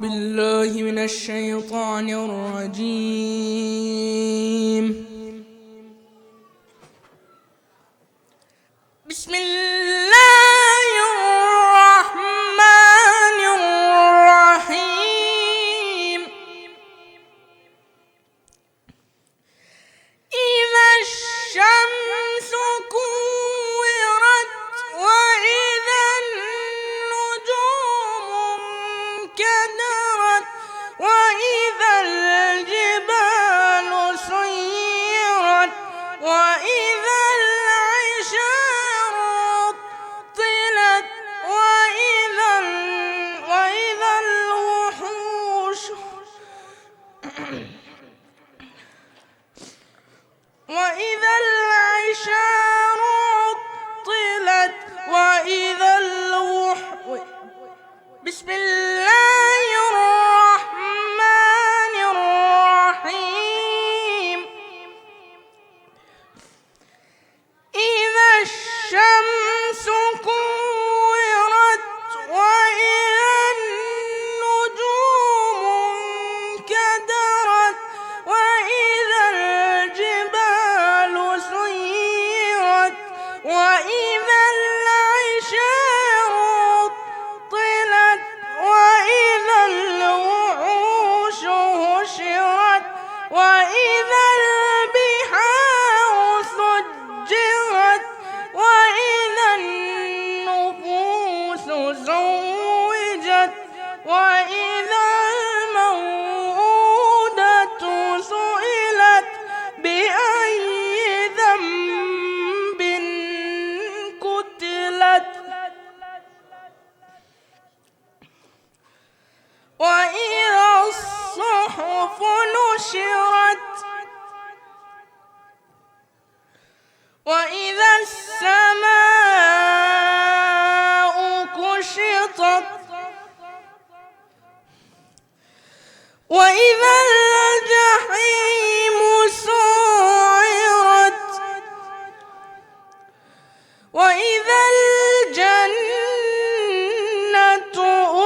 بالله من الشيطان الرجيم. بسم الله الرحمن الرحيم. إذا الشمس كورت وإذا النجوم انكدرت وإذا الجبال سيرت وإذا العشار عطلت وإذا الوحوش وإذا العشار عطلت وإذا بسم الله الرحمن الرحيم. إذا الشمس كورت وإذا النجوم انكدرت وإذا الجبال سيرت وإذا العشار عطلت وإذا الوحوش حشرت وإذا البحار سجرت وإذا النفوس زوجت وإذا الموءودة سئلت بأي ذنب قتلت وإذا الصحف نشرت وإذا السماء كشطت وإذا الجحيم سعرت وإذا الجنة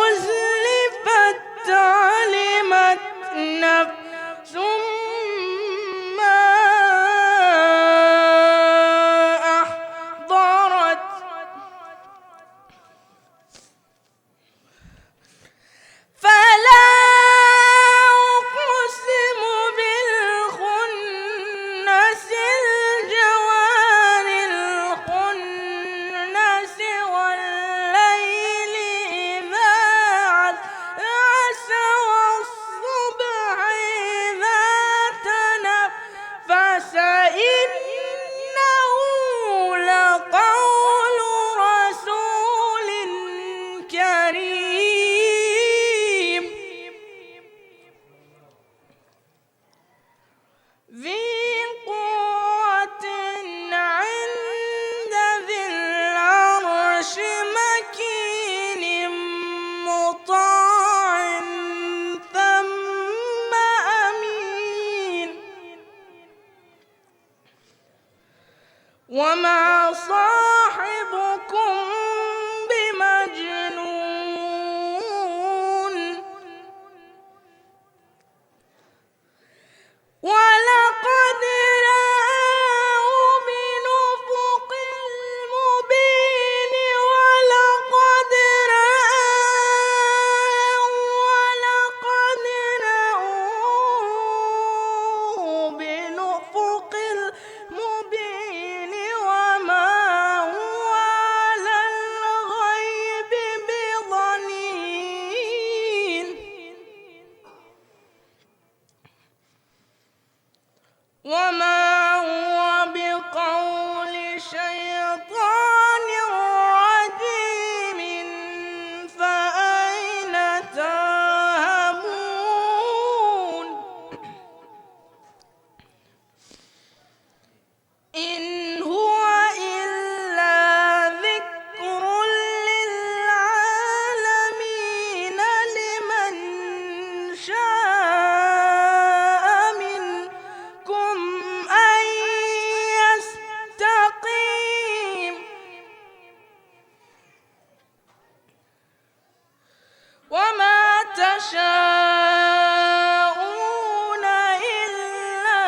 أزلفت علمت نفس ما أحضرت فلا أقسم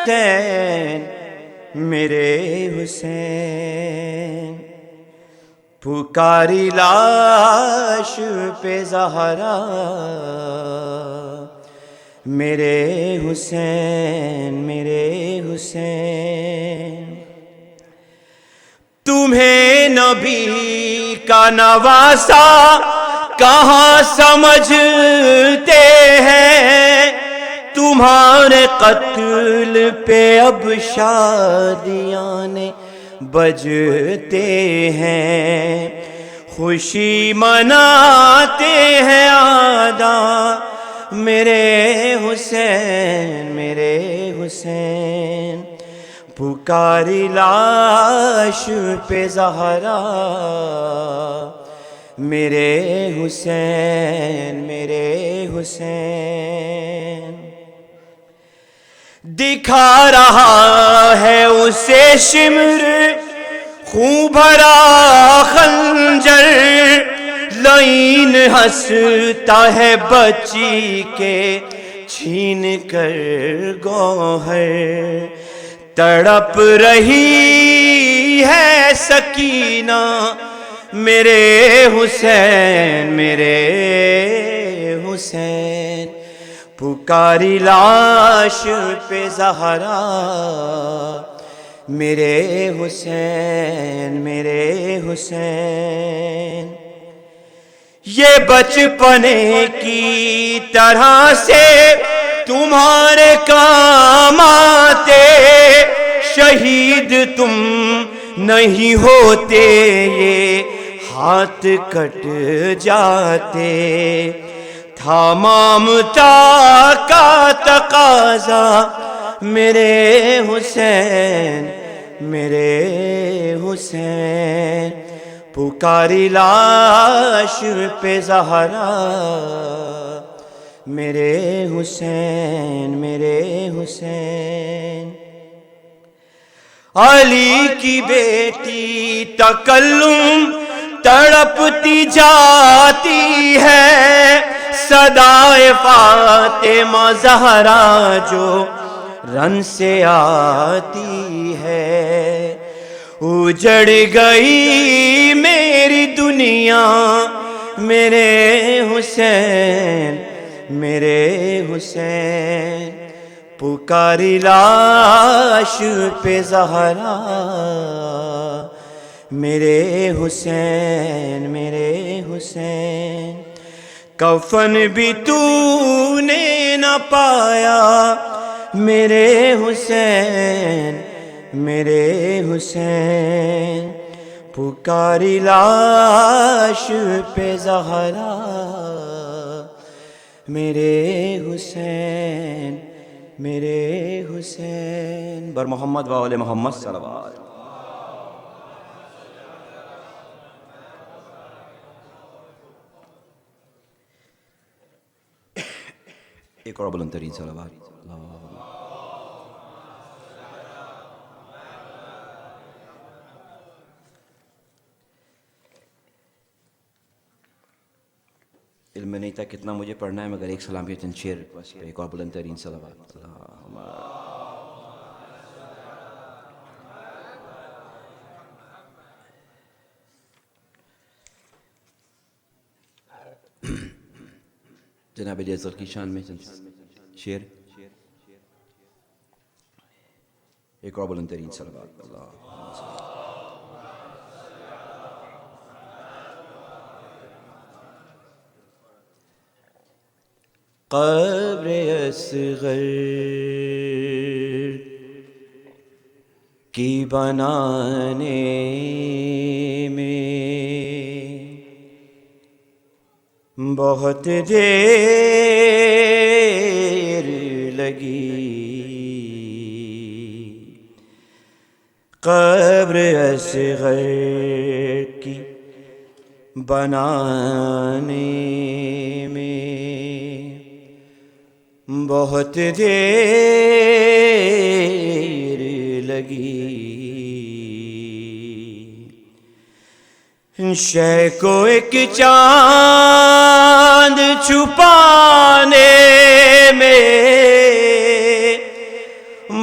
حسین میرے حسین، پکاری لاش پہ زہرا میرے حسین میرے حسین، تمہیں نبی کا نواسا کہاں سمجھتے ہیں، تمہارے قتل پہ اب شادیاں بجتے ہیں، خوشی مناتے ہیں آدھا میرے حسین میرے حسین، پکاری لاش پہ زہرا میرے حسین میرے حسین، دکھا رہا ہے اسے شمر خون بھرا خنجر، لعین ہنستا ہے بچی کے چھین کر گوہر، تڑپ رہی ہے سکینہ میرے حسین میرے حسین، پکاری لاش پہ زہرا میرے حسین میرے حسین، یہ بچپنے کی طرح سے تمہارے کام آتے، شہید تم نہیں ہوتے یہ ہاتھ کٹ جاتے، تھا ممتا کا تقاضا میرے حسین میرے حسین، پکاری لاش پہ زہرا میرے حسین میرے حسین، علی کی بیٹی تکلم تڑپتی جاتی ہے، صدائے فاطمہ زہرا جو رن سے آتی ہے، اجڑ گئی میری دنیا میرے حسین میرے حسین، پکاری لاش پہ زہرا میرے حسین میرے حسین، کفن بھی تو نے نہ پایا میرے حسین میرے حسین، پکاری لاش پہ زہرا میرے حسین میرے حسین، بر محمد و آل محمد صلوات۔ ایک اور بلند ترین صلوات۔ علم نہیں تھا کتنا مجھے پڑھنا ہے، مگر ایک سلام کے چند شعر بس پہ ایک اور بلند ترین صلوات۔ جناب علی اصغر کی شان میں چند شعر، ایک اور بلند ترین صلوات۔ قبر اصغر کی بنانے میں بہت دیر لگی، قبر اصغر کی بنانے میں بہت دیر لگی، شے کو ایک چاند چھپانے میں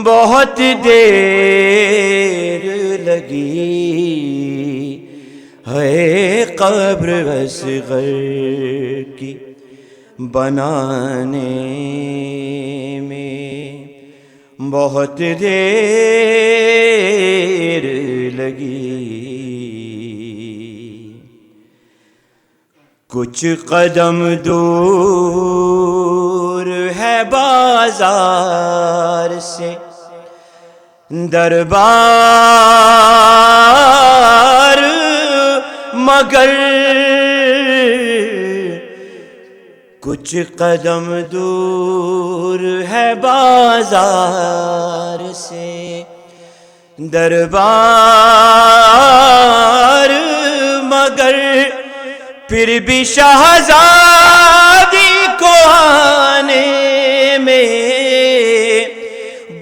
بہت بہت دیر لگی ہے قبر اصغر کی بنانے میں، بہت دیر لگی. کچھ قدم دور ہے بازار سے دربار، مگر کچھ قدم دور ہے بازار سے دربار، مگر پھر بھی شہزادی کو آنے میں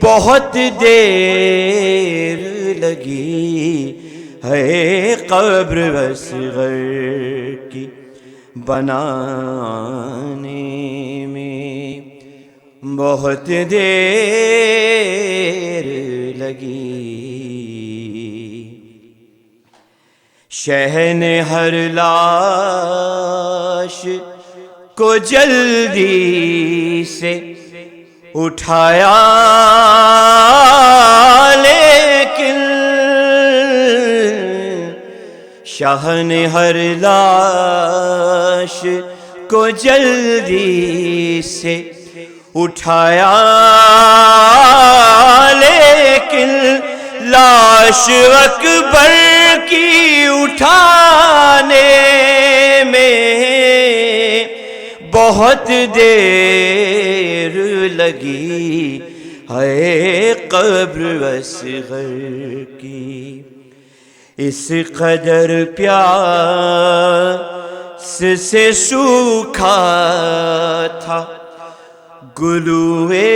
بہت دیر لگی ہے قبر اصغر کی بنانے میں، بہت دیر لگی. شہ نے ہر لاش کو جلدی سے اٹھایا، لیکن شاہ نے ہر لاش کو جلدی سے اٹھایا، لیکن لاش اکبر کی اٹھانے میں بہت دیر لگی ہے قبر اصغر کی. اس قدر پیاس سے سوکھا تھا گلوئے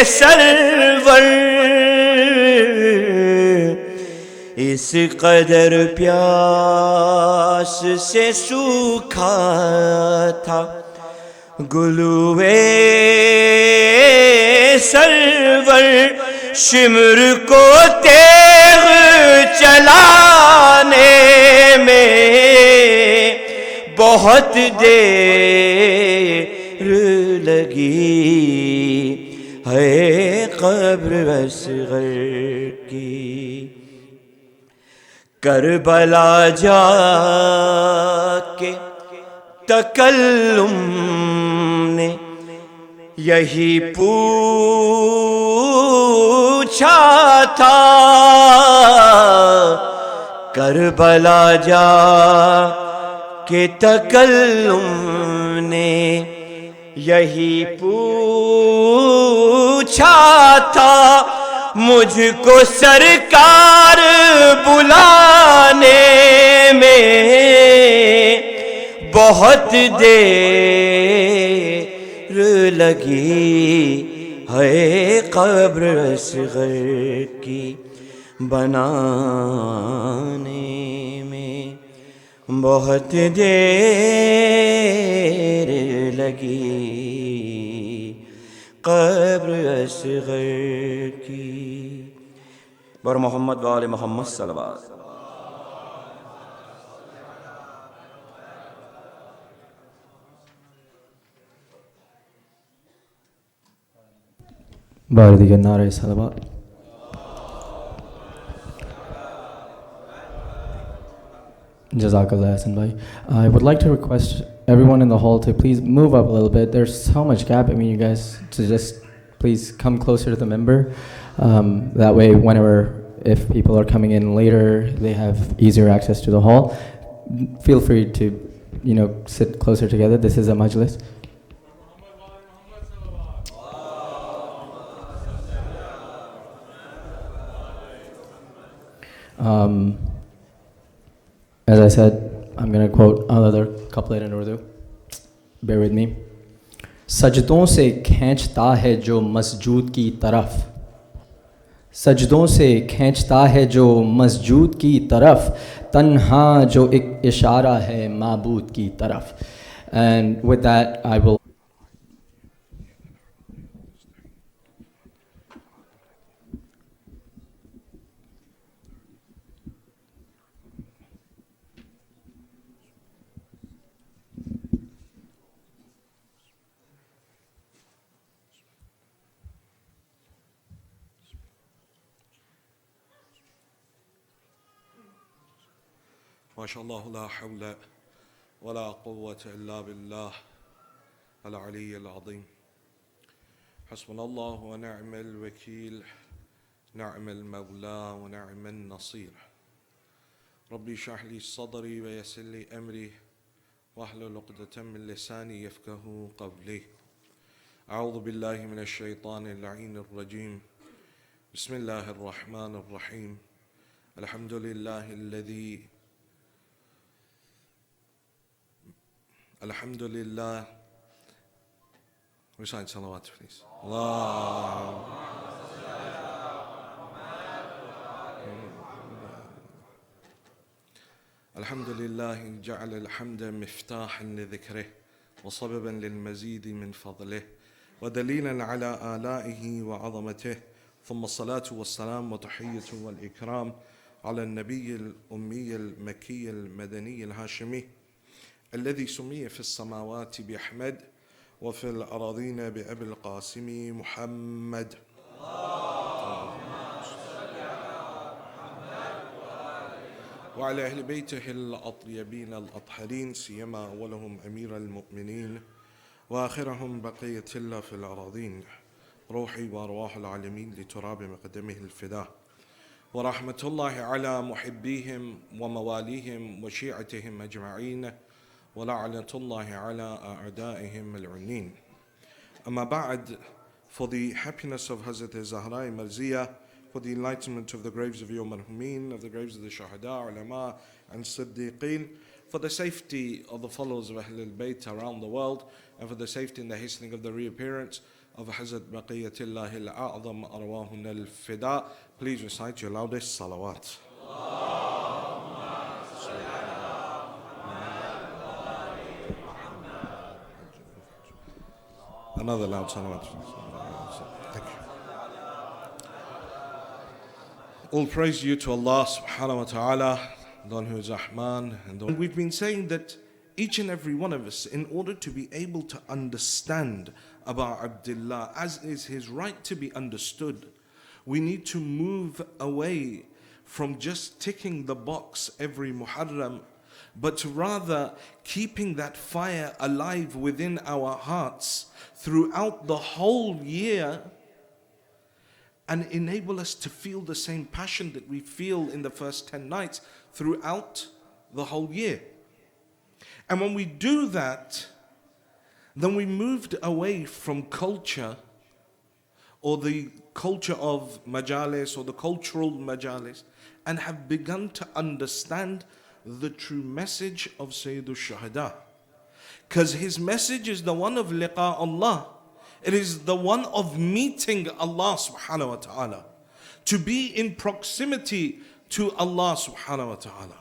سرور، اس قدر پیاس سے سوکھا تھا گلوئے سرور، شمر کو تیغ چلانے میں بہت دیر لگی ہے قبر اصغر کی. کربلا جا کے تکلم نے یہی پوچھا تھا، کربلا جا کے تکلم نے یہی پوچھا تھا، مجھ کو سرکار بلانے میں بہت دیر لگی ہے قبر اصغر کی بنانے میں، بہت دیر لگی قبر اصغر کی. بر محمد و آل محمد صلوات. بار دیگر نعرہ صلوات. Jazakallah Hasan bhai. I would like to request everyone in the hall to please move up a little bit. There's so much gap between you guys, to just please come closer to the member. That way, if people are coming in later, they have easier access to the hall. Feel free to, sit closer together. This is a majlis. As I said, I'm going to quote another couplet in Urdu. Bear with me. سجدوں سے کھینچتا ہے جو مسجود کی طرف، سجدوں سے کھینچتا ہے جو مسجود کی طرف، تنہا جو ایک اشارہ ہے معبود کی طرف. And with that, I will ما شاء الله لا حول ولا قوة إلا بالله العلي العظيم. حسبنا الله ونعم الوكيل، نعم المولى ونعم النصير. ربي اشرح لي صدري ويسر لي أمري واحلل عقدة من لساني يفقه قولي. أعوذ بالله من الشيطان اللعين الرجيم. بسم الله الرحمن الرحيم. الحمد لله الذي الحمد لله. Recite salawat, please. Allah. الحمد لله جعل الحمد مفتاحا لذكره وسببا للمزيد من فضله ودليلا على آلائه وعظمته، ثم الصلاة والسلام وتحية والإكرام على النبي الأمي المكي المدني الهاشمي الذي سمي في السماوات بأحمد وفي الأراضين بأبي القاسم محمد. وعلى أهل بيته الأطيبين الأطهرين، سيما أولهم أمير المؤمنين وآخرهم بقية الله في الأراضين، روحي وأرواح العالمين لتراب مقدمه الفداء، ورحمة الله على محبيهم ومواليهم وشيعتهم أجمعين، ولعنة الله على أعدائهم العنين. أما بعد, for the happiness of Hazrat Zahra Marziyah, for the enlightenment of the graves of your marhumin, of the graves of the Shahada, Ulama and Siddiqeen, for the safety of the followers of Ahlul Bayt around the world, and for the safety and the hastening of the reappearance of Hazrat Baqiyatullah al-A'zam Arwahun al-Fida, please recite your loudest salawat. Another loud salawat. Thank you. All praise due to Allah subhanahu wa ta'ala, the one who is Rahman. And we've been saying that each and every one of us, in order to be able to understand about Abdullah as is his right to be understood, we need to move away from just ticking the box every Muharram, but rather keeping that fire alive within our hearts throughout the whole year, and enable us to feel the same passion that we feel in the first 10 nights throughout the whole year. And when we do that, then we moved away from culture, or the culture of majalis, or the cultural majalis, and have begun to understand the true message of Sayyidul Shuhada. Because his message is the one of liqa Allah. It is the one of meeting Allah subhanahu wa ta'ala, to be in proximity to Allah subhanahu wa ta'ala.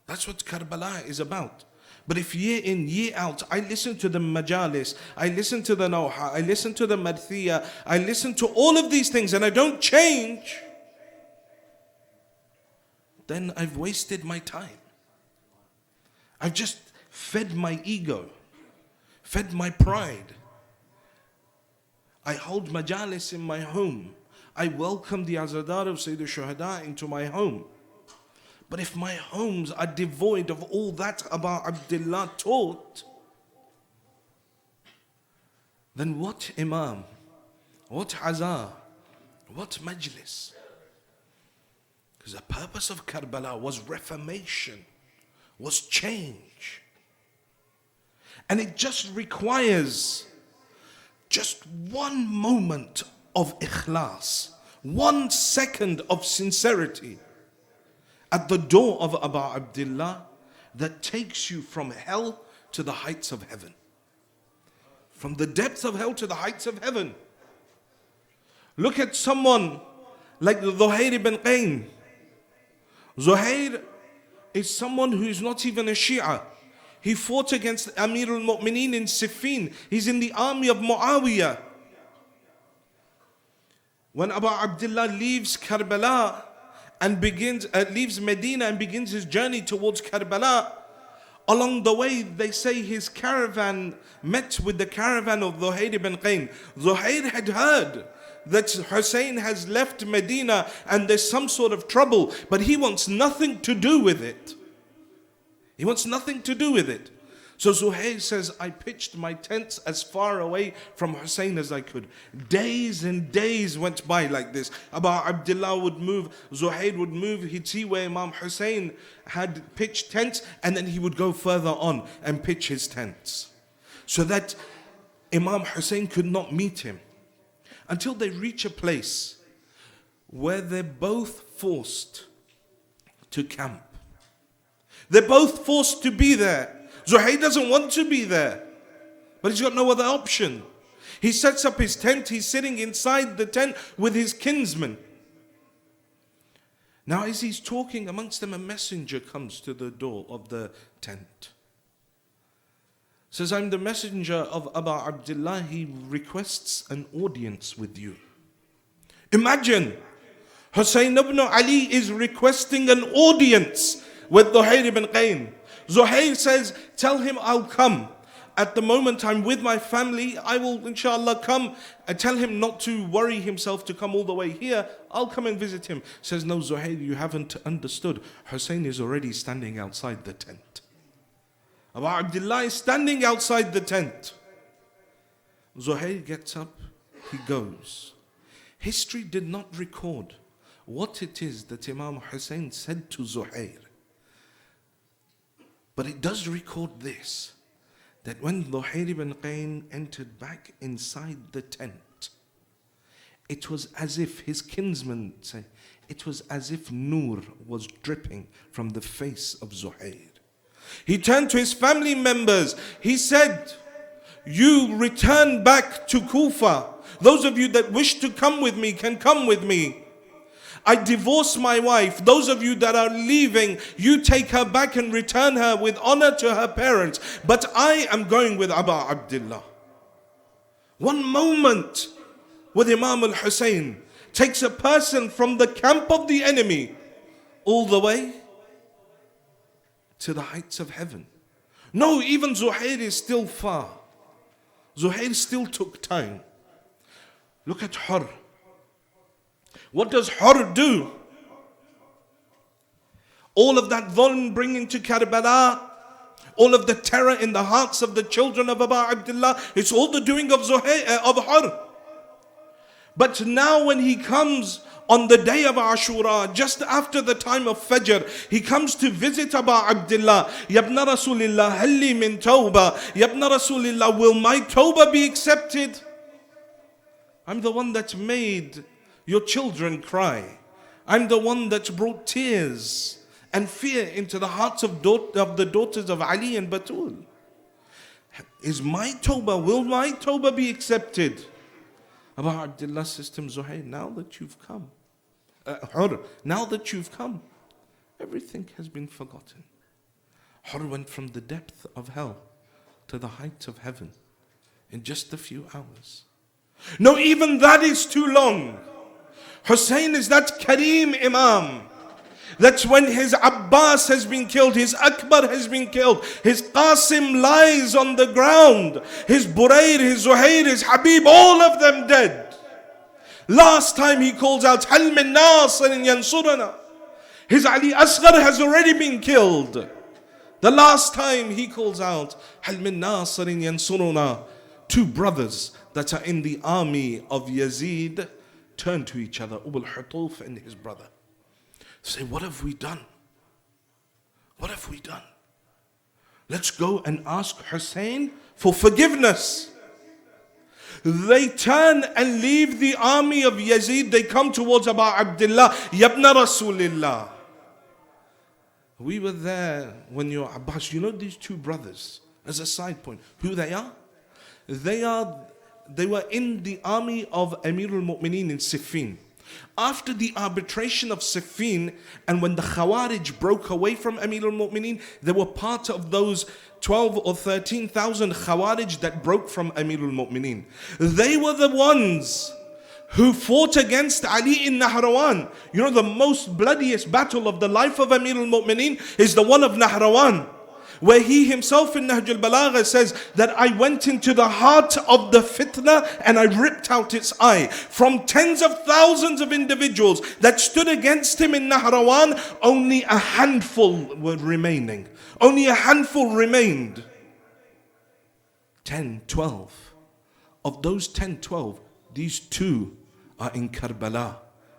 That's what Karbala is about. But if year in, year out, I listen to the majalis, I listen to the nawha, I listen to the madhiya, I listen to all of these things, and I don't change, then I've wasted my time. I've just fed my ego, fed my pride. I hold majalis in my home. I welcome the azadar of Sayyidul Shuhada into my home. But if my homes are devoid of all that about Abdullah taught, then what imam, what azar, what majlis? Because the purpose of Karbala was reformation, was change. And it just requires just one moment of ikhlas, 1 second of sincerity at the door of Abu Abdullah that takes you from hell to the heights of heaven. From the depths of hell to the heights of heaven. Look at someone like Zuhair ibn Qayn. Zuhair is someone who is not even a Shia. He fought against Amir al-Mu'mineen in Siffin. He's in the army of Muawiyah. When Abu Abdullah leaves Karbala and leaves Medina and begins his journey towards Karbala, along the way they say his caravan met with the caravan of Zuhair ibn Qayn. Zuhair had heard that Hussein has left Medina and there's some sort of trouble, but he wants nothing to do with it. He wants nothing to do with it. So Zuhair says, I pitched my tents as far away from Hussein as I could. Days and days went by like this. Abu Abdullah would move, Zuhair would move, he'd see where Imam Hussein had pitched tents, and then he would go further on and pitch his tents, so that Imam Hussein could not meet him, until they reach a place where they're both forced to camp. They're both forced to be there. Zuhair doesn't want to be there, but he's got no other option. He sets up his tent, he's sitting inside the tent with his kinsmen. Now as he's talking amongst them, a messenger comes to the door of the tent. Says, I'm the messenger of Abu Abdullah, he requests an audience with you. Imagine, Hussein ibn Ali is requesting an audience with Zuhair ibn Qayn. Zuhair says, tell him I'll come. At the moment I'm with my family, I will inshallah come. And tell him not to worry himself to come all the way here. I'll come and visit him. Says, no Zuhair, you haven't understood. Hussein is already standing outside the tent. Abu Abdullah is standing outside the tent. Zuhair gets up, he goes. History did not record what it is that Imam Hussein said to Zuhair. But it does record this, that when Zuhair ibn Qayn entered back inside the tent, it was as if, his kinsmen say, it was as if Noor was dripping from the face of Zuhair. He turned to his family members, he said, you return back to Kufa. Those of you that wish to come with me can come with me. I divorce my wife. Those of you that are leaving, you take her back and return her with honor to her parents. But I am going with Abu Abdullah. One moment with Imam al-Hussein takes a person from the camp of the enemy all the way to the heights of heaven. No, even Zuhair is still far. Zuhair still took time. Look at Hur. What does Hur do? All of that dhulm bringing to Karbala, all of the terror in the hearts of the children of Abu Abdullah, it's all the doing of Hur. But now when he comes on the day of Ashura, just after the time of Fajr, he comes to visit Abu Abdullah. Yabna Rasulillah, halli min tawbah. Yabna Rasulillah, will my tawbah be accepted? I'm the one that made your children cry. I'm the one that brought tears and fear into the hearts of the daughters of Ali and Batul. Is my tawbah, will my tawbah be accepted? Abu Abdullah says to him, Zuhair, now that you've come, Hur, now that you've come, everything has been forgotten. Hur went from the depth of hell to the height of heaven in just a few hours. No, even that is too long. Hussein is that Kareem Imam. That's when his Abbas has been killed, his Akbar has been killed, his Qasim lies on the ground, his Burair, his Zuhair, his Habib, all of them dead. Last time he calls out, Hal min nasirin yansurana. His Ali Asghar has already been killed. The last time he calls out, Hal min nasirin yansurana. Two brothers that are in the army of Yazid turn to each other, Umm al-Hutuf and his brother. Say, what have we done? What have we done? Let's go and ask Hussein for forgiveness. They turn and leave the army of Yazid. They come towards Abu Abdullah, Yabna Rasulillah. We were there when your Abbas, you know these two brothers, as a side point, who they are? They were in the army of Amir al-Mu'mineen in Siffin. After the arbitration of Siffin, and when the Khawarij broke away from Amir al-Mu'mineen, they were part of those 12 or 13,000 Khawarij that broke from Amir al-Mu'mineen. They were the ones who fought against Ali in Nahrawan. You know, the most bloodiest battle of the life of Amir al-Mu'mineen is the one of Nahrawan, where he himself in Nahj al-Balagha says that I went into the heart of the fitna and I ripped out its eye. From tens of thousands of individuals that stood against him in Nahrawan, only a handful were remaining. Only a handful remained. 10, 12. Of those 10, 12, these two are in Karbala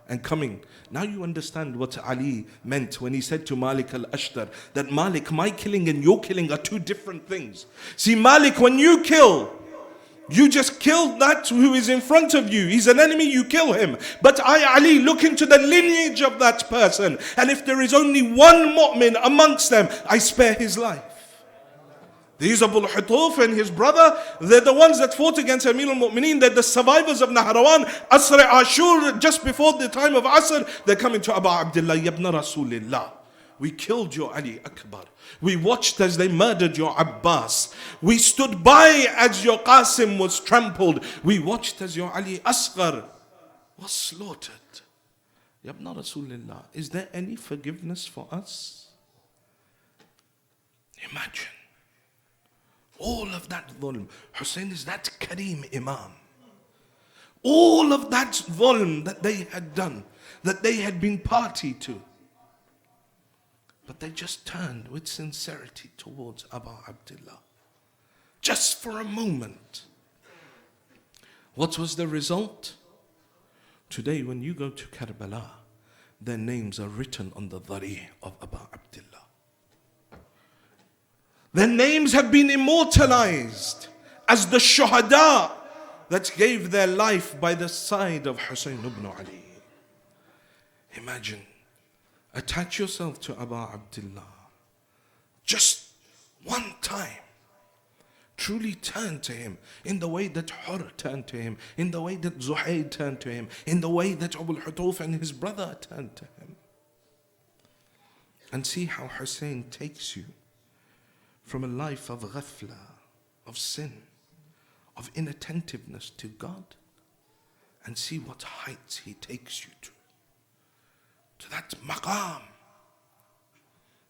and coming. Now you understand what Ali meant when he said to Malik al-Ashtar that Malik, my killing and your killing are two different things. See, Malik, when you kill, you just kill that who is in front of you. He's an enemy, you kill him. But I, Ali, look into the lineage of that person. And if there is only one mu'min amongst them, I spare his life. These Abu al-Hutuf and his brother, they're the ones that fought against Amir al-Mu'mineen. They're the survivors of Nahrawan. Asr Ashur, just before the time of Asr, they're coming to Abu Abdullah, Yabna Rasulillah. We killed your Ali Akbar. We watched as they murdered your Abbas. We stood by as your Qasim was trampled. We watched as your Ali Asghar was slaughtered. Yabna Rasulillah, is there any forgiveness for us? Imagine. All of that dhulm. Hussein is that Kareem Imam. All of that dhulm that they had done, that they had been party to. But they just turned with sincerity towards Abu Abdullah. Just for a moment. What was the result? Today when you go to Karbala, their names are written on the dhari of Abu Abdullah. Their names have been immortalized as the shuhada that gave their life by the side of Hussein ibn Ali. Imagine, attach yourself to Abu Abdullah. Just one time. Truly turn to him in the way that Hur turned to him, in the way that Zuhayd turned to him, in the way that Abu al-Hutuf and his brother turned to him. And see how Hussein takes you from a life of ghafla, of sin, of inattentiveness to God, and see what heights he takes you to that maqam.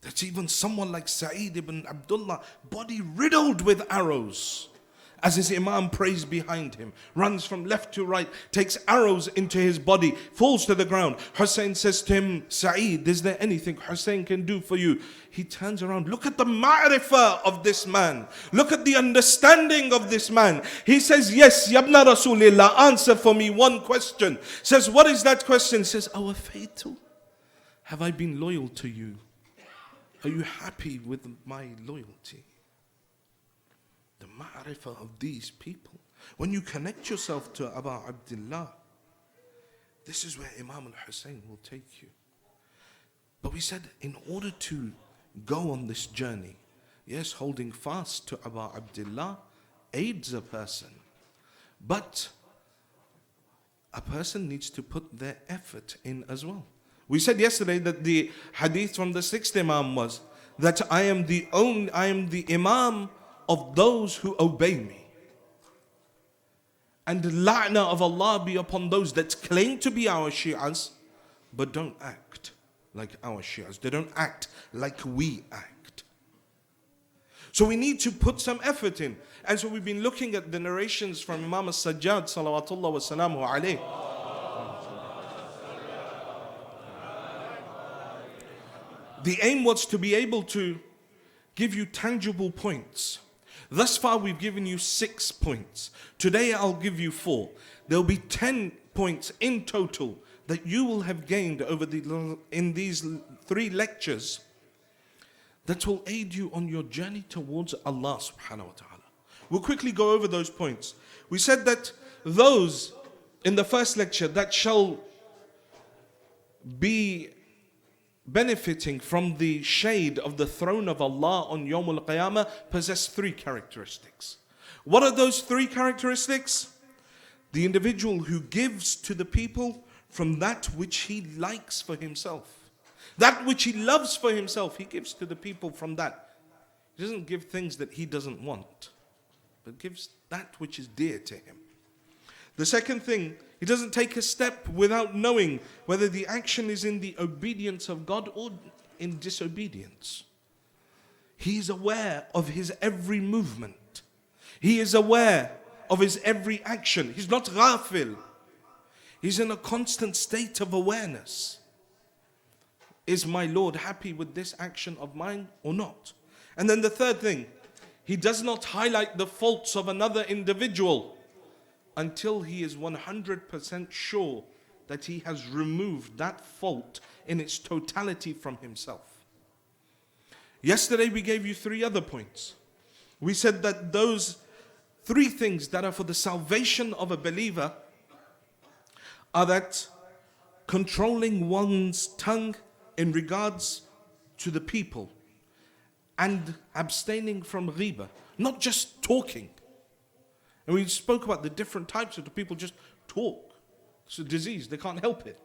That's even someone like Sa'id ibn Abdullah, body riddled with arrows, as his imam prays behind him, runs from left to right, takes arrows into his body, falls to the ground. Hussein says to him, Sa'id, is there anything Hussein can do for you? He turns around, look at the ma'rifah of this man. Look at the understanding of this man. He says, yes, Yabna Rasulillah, answer for me one question. Says, what is that question? Says, our fatal. Have I been loyal to you? Are you happy with my loyalty? The ma'rifah of these people. When you connect yourself to Abu Abdullah, this is where Imam al-Hussein will take you. But we said, in order to go on this journey, yes, holding fast to Abu Abdullah aids a person. But a person needs to put their effort in as well. We said yesterday that the hadith from the sixth Imam was that I am the Imam of those who obey me. And the la'na of Allah be upon those that claim to be our Shi'as, but don't act like our Shi'as. They don't act like we act. So we need to put some effort in. And so we've been looking at the narrations from Imam al-Sajjad, salawatullah wa salamu alayhi. The aim was to be able to give you tangible points. Thus far we've given you 6 points. Today I'll give you 4. There'll be 10 points in total that you will have gained in these 3 lectures that will aid you on your journey towards Allah subhanahu wa ta'ala. We'll quickly go over those points. We said that those in the first lecture that shall be benefiting from the shade of the throne of Allah on Yawm al-Qiyamah possess 3 characteristics. What are those 3 characteristics? The individual who gives to the people from that which he likes for himself. That which he loves for himself, he gives to the people from that. He doesn't give things that he doesn't want, but gives that which is dear to him. The second thing, he doesn't take a step without knowing whether the action is in the obedience of God or in disobedience. He is aware of his every movement. He is aware of his every action. He's not ghafil. He's in a constant state of awareness. Is my Lord happy with this action of mine or not? And then the third thing, he does not highlight the faults of another individual until he is 100% sure that he has removed that fault in its totality from himself. Yesterday we gave you 3 other points. We said that those 3 things that are for the salvation of a believer are that controlling one's tongue in regards to the people and abstaining from ghibah, not just talking. And we spoke about the different types of the people just talk. It's a disease, they can't help it.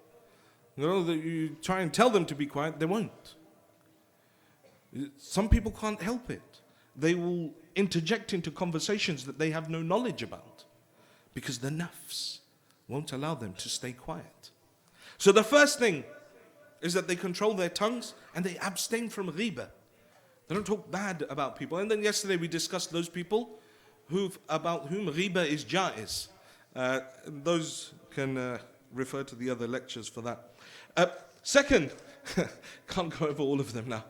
You know, you try and tell them to be quiet, they won't. Some people can't help it. They will interject into conversations that they have no knowledge about because the nafs won't allow them to stay quiet. So the first thing is that they control their tongues and they abstain from ghibah. They don't talk bad about people. And then yesterday we discussed those people about whom ghibah is jaiz. Those can refer to the other lectures for that. Second, can't go over all of them now.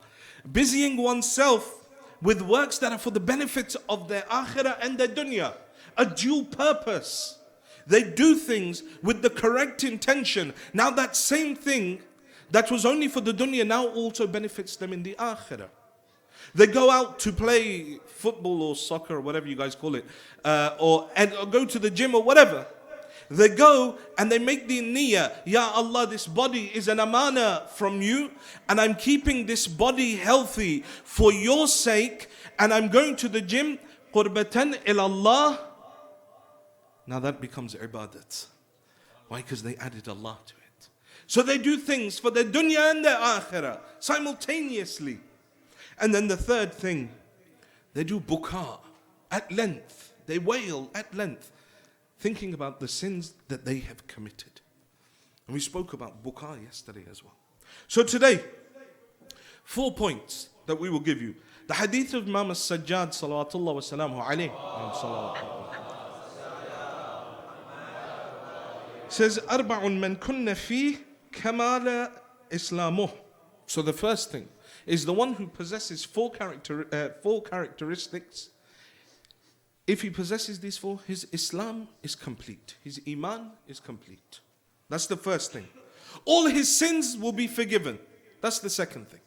Busying oneself with works that are for the benefit of their akhirah and their dunya. A dual purpose. They do things with the correct intention. Now that same thing that was only for the dunya now also benefits them in the akhirah. They go out to play football or soccer or whatever you guys call it, or go to the gym or whatever. They go and they make the niyyah, Ya Allah, this body is an amana from you and I'm keeping this body healthy for your sake and I'm going to the gym, qurbatan ilallah. Now that becomes ibadat. Why? Because they added Allah to it. So they do things for their dunya and their akhirah simultaneously. And then the third thing, they do buka at length. They wail at length, thinking about the sins that they have committed. And we spoke about buka yesterday as well. So today, 4 points that we will give you. The hadith of Imam as-Sajjad salawatullah wa salamuhu alayhi says, Arba'un man kunna fi kamala islamuh. So the first thing is the one who possesses 4 characteristics. If he possesses these 4, his Islam is complete. His Iman is complete. That's the first thing. All his sins will be forgiven. That's the second thing.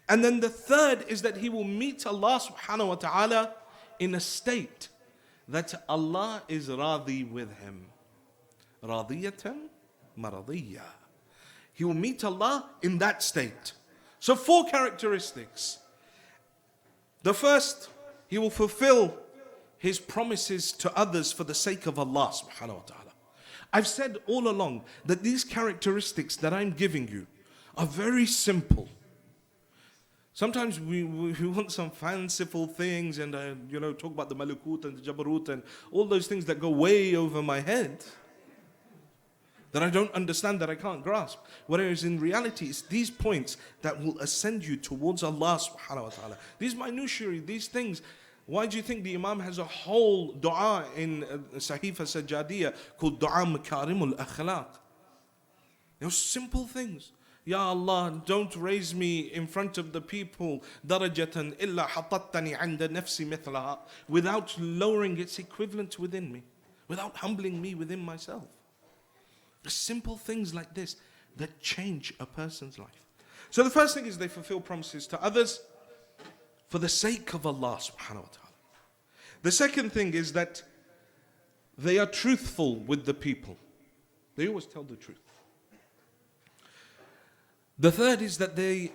And then the third is that he will meet Allah subhanahu wa ta'ala in a state that Allah is radi with him. Radiyatan maradiyya. He will meet Allah in that state. So 4 characteristics. The first, he will fulfill his promises to others for the sake of Allah subhanahu wa ta'ala. I've said all along that these characteristics that I'm giving you are very simple. Sometimes we want some fanciful things and talk about the malakut and the jabarut and all those things that go way over my head, that I don't understand, that I can't grasp. Whereas in reality, it's these points that will ascend you towards Allah subhanahu wa ta'ala. These minutiae, these things. Why do you think the Imam has a whole dua in Sahifa Sajjadiyah called Dua Makarimul Akhlaq? Those simple things. Ya Allah, don't raise me in front of the people darajatan illa hatattani anda nafsi mithlaha, without lowering its equivalent within me, without humbling me within myself. The simple things like this that change a person's life. So the first thing is they fulfill promises to others for the sake of Allah subhanahu wa ta'ala. The second thing is that they are truthful with the people. They always tell the truth. The third is that they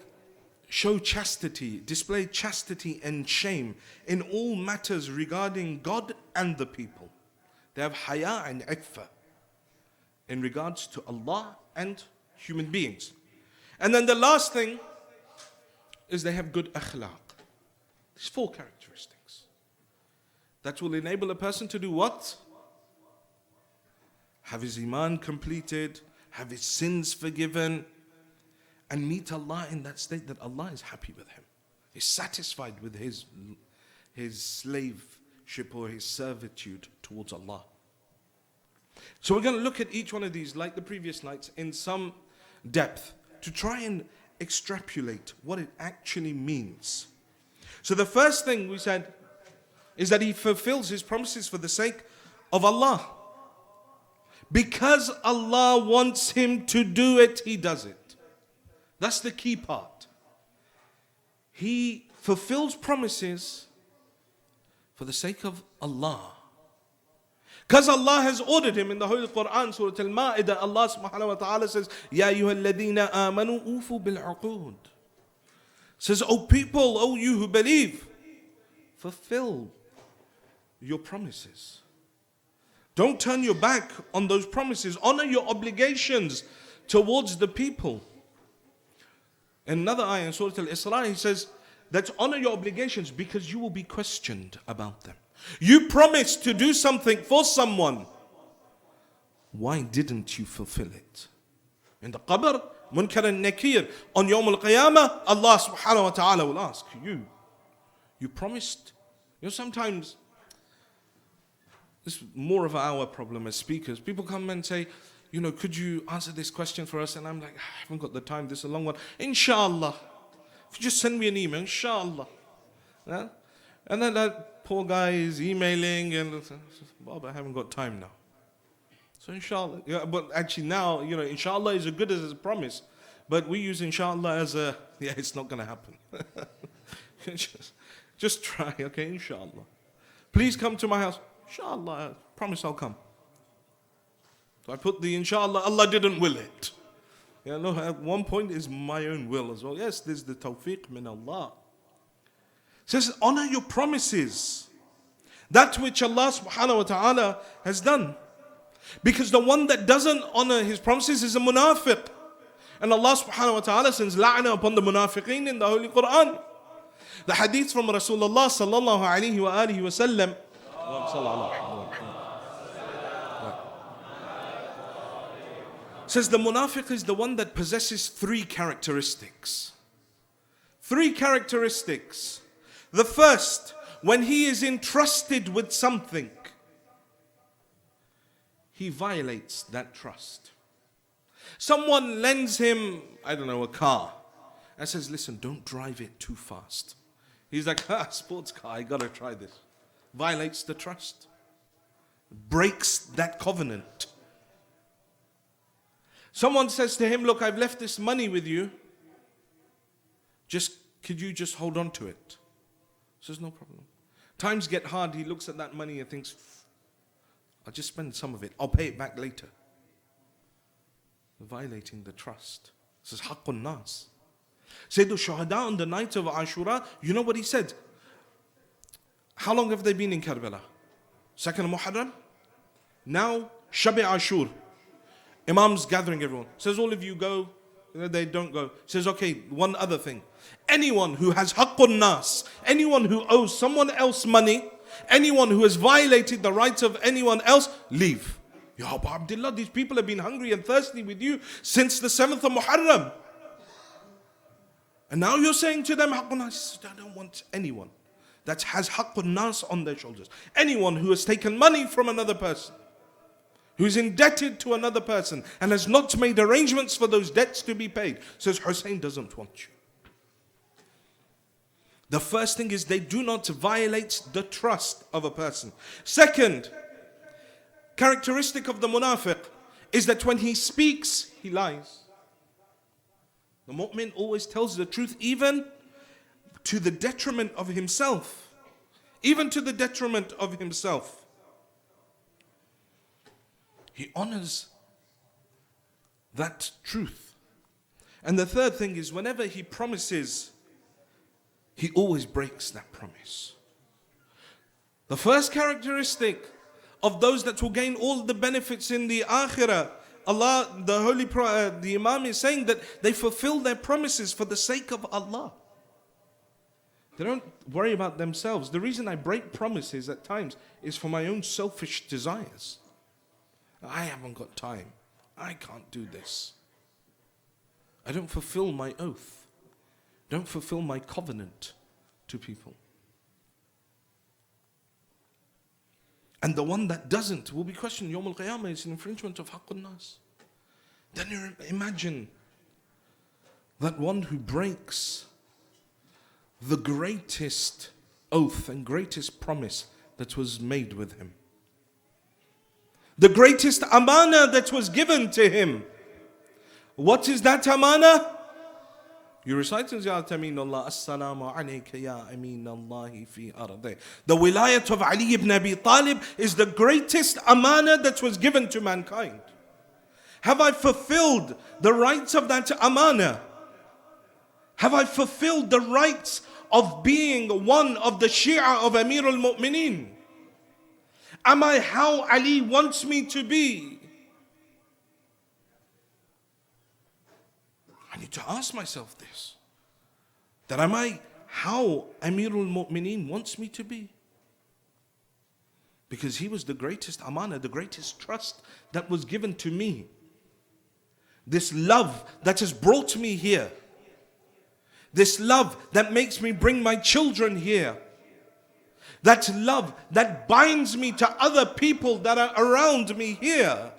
show chastity, display chastity and shame in all matters regarding God and the people. They have haya and ikfa in regards to Allah and human beings. And then the last thing is they have good akhlaq. These 4 characteristics that will enable a person to do what? Have his iman completed, have his sins forgiven, and meet Allah in that state that Allah is happy with him. He's satisfied with his slaveship or his servitude towards Allah. So we're going to look at each one of these, like the previous nights, in some depth to try and extrapolate what it actually means. So the first thing we said is that he fulfills his promises for the sake of Allah. Because Allah wants him to do it, he does it. That's the key part. He fulfills promises for the sake of Allah. Because Allah has ordered him in the Holy Quran, Surah Al-Ma'idah, Allah subhanahu wa ta'ala says, Ya ayyuhalladhina amanu ufu bil-uqud. Says, O people, O you who believe, fulfill your promises. Don't turn your back on those promises. Honor your obligations towards the people. In another ayah in Surah Al-Isra, he says that honor your obligations because you will be questioned about them. You promised to do something for someone. Why didn't you fulfill it? In the qabr, munkar and nakir, on Yawm al-Qiyamah, Allah subhanahu wa ta'ala will ask you. You promised. Sometimes, this is more of our problem as speakers. People come and say, could you answer this question for us? And I'm like, I haven't got the time, this is a long one. Inshallah. If you just send me an email, inshallah. Yeah? And then that poor guy is emailing and says, Bob, I haven't got time now. So inshallah. Yeah, but actually now, inshallah is as good as a promise. But we use inshallah as it's not going to happen. just try, okay, inshallah. Please come to my house. Inshallah, I promise I'll come. So I put the inshallah, Allah didn't will it. At one point is my own will as well. Yes, there's the tawfiq min Allah. It says, honor your promises. That which Allah subhanahu wa ta'ala has done. Because the one that doesn't honor his promises is a munafiq. And Allah subhanahu wa ta'ala sends la'na upon the munafiqeen in the Holy Quran. The hadith from Rasulullah sallallahu alayhi wa alihi wa sallam. Says the munafiq is the one that possesses three characteristics. Three characteristics. The first, when he is entrusted with something, he violates that trust. Someone lends him, a car, and says, listen, don't drive it too fast. He's like, sports car, I gotta try this. Violates the trust. Breaks that covenant. Someone says to him, look, I've left this money with you. Could you just hold on to it? He says, no problem. Times get hard, he looks at that money and thinks, I'll just spend some of it. I'll pay it back later. Violating the trust. This is haqqun nas. Sayyid al-Shuhada on the night of Ashura, you know what he said? How long have they been in Karbala? 2nd of Muharram? Now, Shab-e-Ashur. Imam's gathering everyone. Says, all of you go. They don't go. Says, okay, one other thing. Anyone who has haqqun nas, anyone who owes someone else money, anyone who has violated the rights of anyone else, leave. Ya Abu Abdullah, these people have been hungry and thirsty with you since the 7th of Muharram. And now you're saying to them, haqqun nas. I don't want anyone that has haqqun nas on their shoulders. Anyone who has taken money from another person, who is indebted to another person and has not made arrangements for those debts to be paid, says Hussein doesn't want you. The first thing is they do not violate the trust of a person. Second characteristic of the munafiq is that when he speaks, he lies. The mu'min always tells the truth, even to the detriment of himself. Even to the detriment of himself. He honors that truth. And the third thing is whenever he promises, he always breaks that promise. The first characteristic of those that will gain all the benefits in the akhirah, the Imam is saying that they fulfill their promises for the sake of Allah. They don't worry about themselves. The reason I break promises at times is for my own selfish desires. I haven't got time. I can't do this. I don't fulfill my oath. Don't fulfill my covenant. to people. And the one that doesn't will be questioned. Yawm al-Qiyamah is an infringement of Haqqun Nas. Then you imagine that one who breaks the greatest oath and greatest promise that was made with him. The greatest amana that was given to him. What is that amana? You recite in Ziyarat Amin Allah, Assalamu alayka ya Amin Allahi fi ardi. The wilayat of Ali ibn Abi Talib is the greatest amana that was given to mankind. Have I fulfilled the rights of that amana? Have I fulfilled the rights of being one of the Shia of Amir al-Mu'mineen? Am I how Ali wants me to be? I need to ask myself this. That am I how Amir al-Mu'mineen wants me to be? Because he was the greatest amana, the greatest trust that was given to me. This love that has brought me here. This love that makes me bring my children here. That love that binds me to other people that are around me here.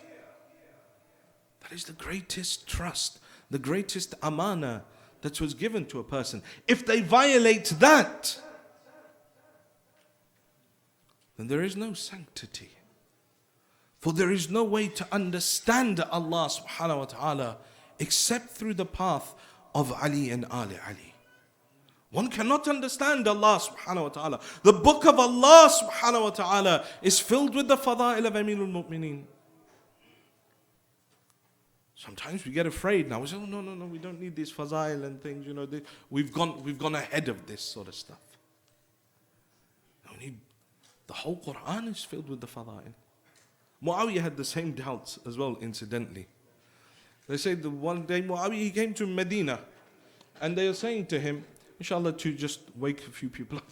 That is the greatest trust, the greatest amana that was given to a person. If they violate that, then there is no sanctity. For there is no way to understand Allah subhanahu wa ta'ala except through the path of Ali and Ali Ali. One cannot understand Allah subhanahu wa ta'ala. The book of Allah subhanahu wa ta'ala is filled with the fada'il of Amir al-Mu'mineen. Sometimes we get afraid now. We say, oh, no, we don't need these fadail and things. You know, we've gone ahead of this sort of stuff. No, we need, the whole Quran is filled with the fadail. Muawiyah had the same doubts as well, incidentally. They say that one day Muawiyah, he came to Medina, and they were saying to him, inshallah, to just wake a few people up.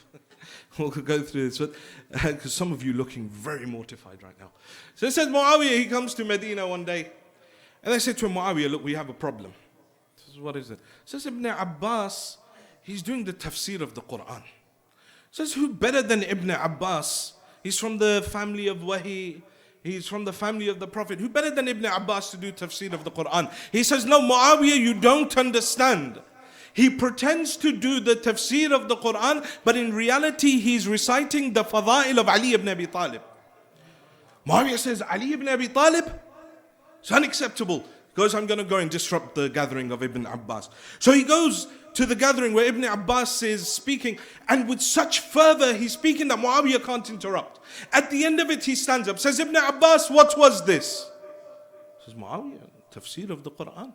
We'll go through this, because some of you looking very mortified right now. So it says Muawiyah, he comes to Medina one day, and they said to him, Muawiyah, look, we have a problem. He says, what is it? He says, Ibn Abbas, he's doing the tafsir of the Quran. He says, who better than Ibn Abbas? He's from the family of Wahi. He's from the family of the Prophet. Who better than Ibn Abbas to do tafsir of the Quran? He says, no, Muawiyah, you don't understand. He pretends to do the tafsir of the Quran, but in reality, he's reciting the fada'il of Ali ibn Abi Talib. Muawiyah says, Ali ibn Abi Talib? It's unacceptable. He goes, I'm going to go and disrupt the gathering of Ibn Abbas. So he goes to the gathering where Ibn Abbas is speaking, and with such fervor he's speaking that Muawiyah can't interrupt. At the end of it, he stands up, says, Ibn Abbas, what was this? Says, Muawiyah, tafsir of the Quran.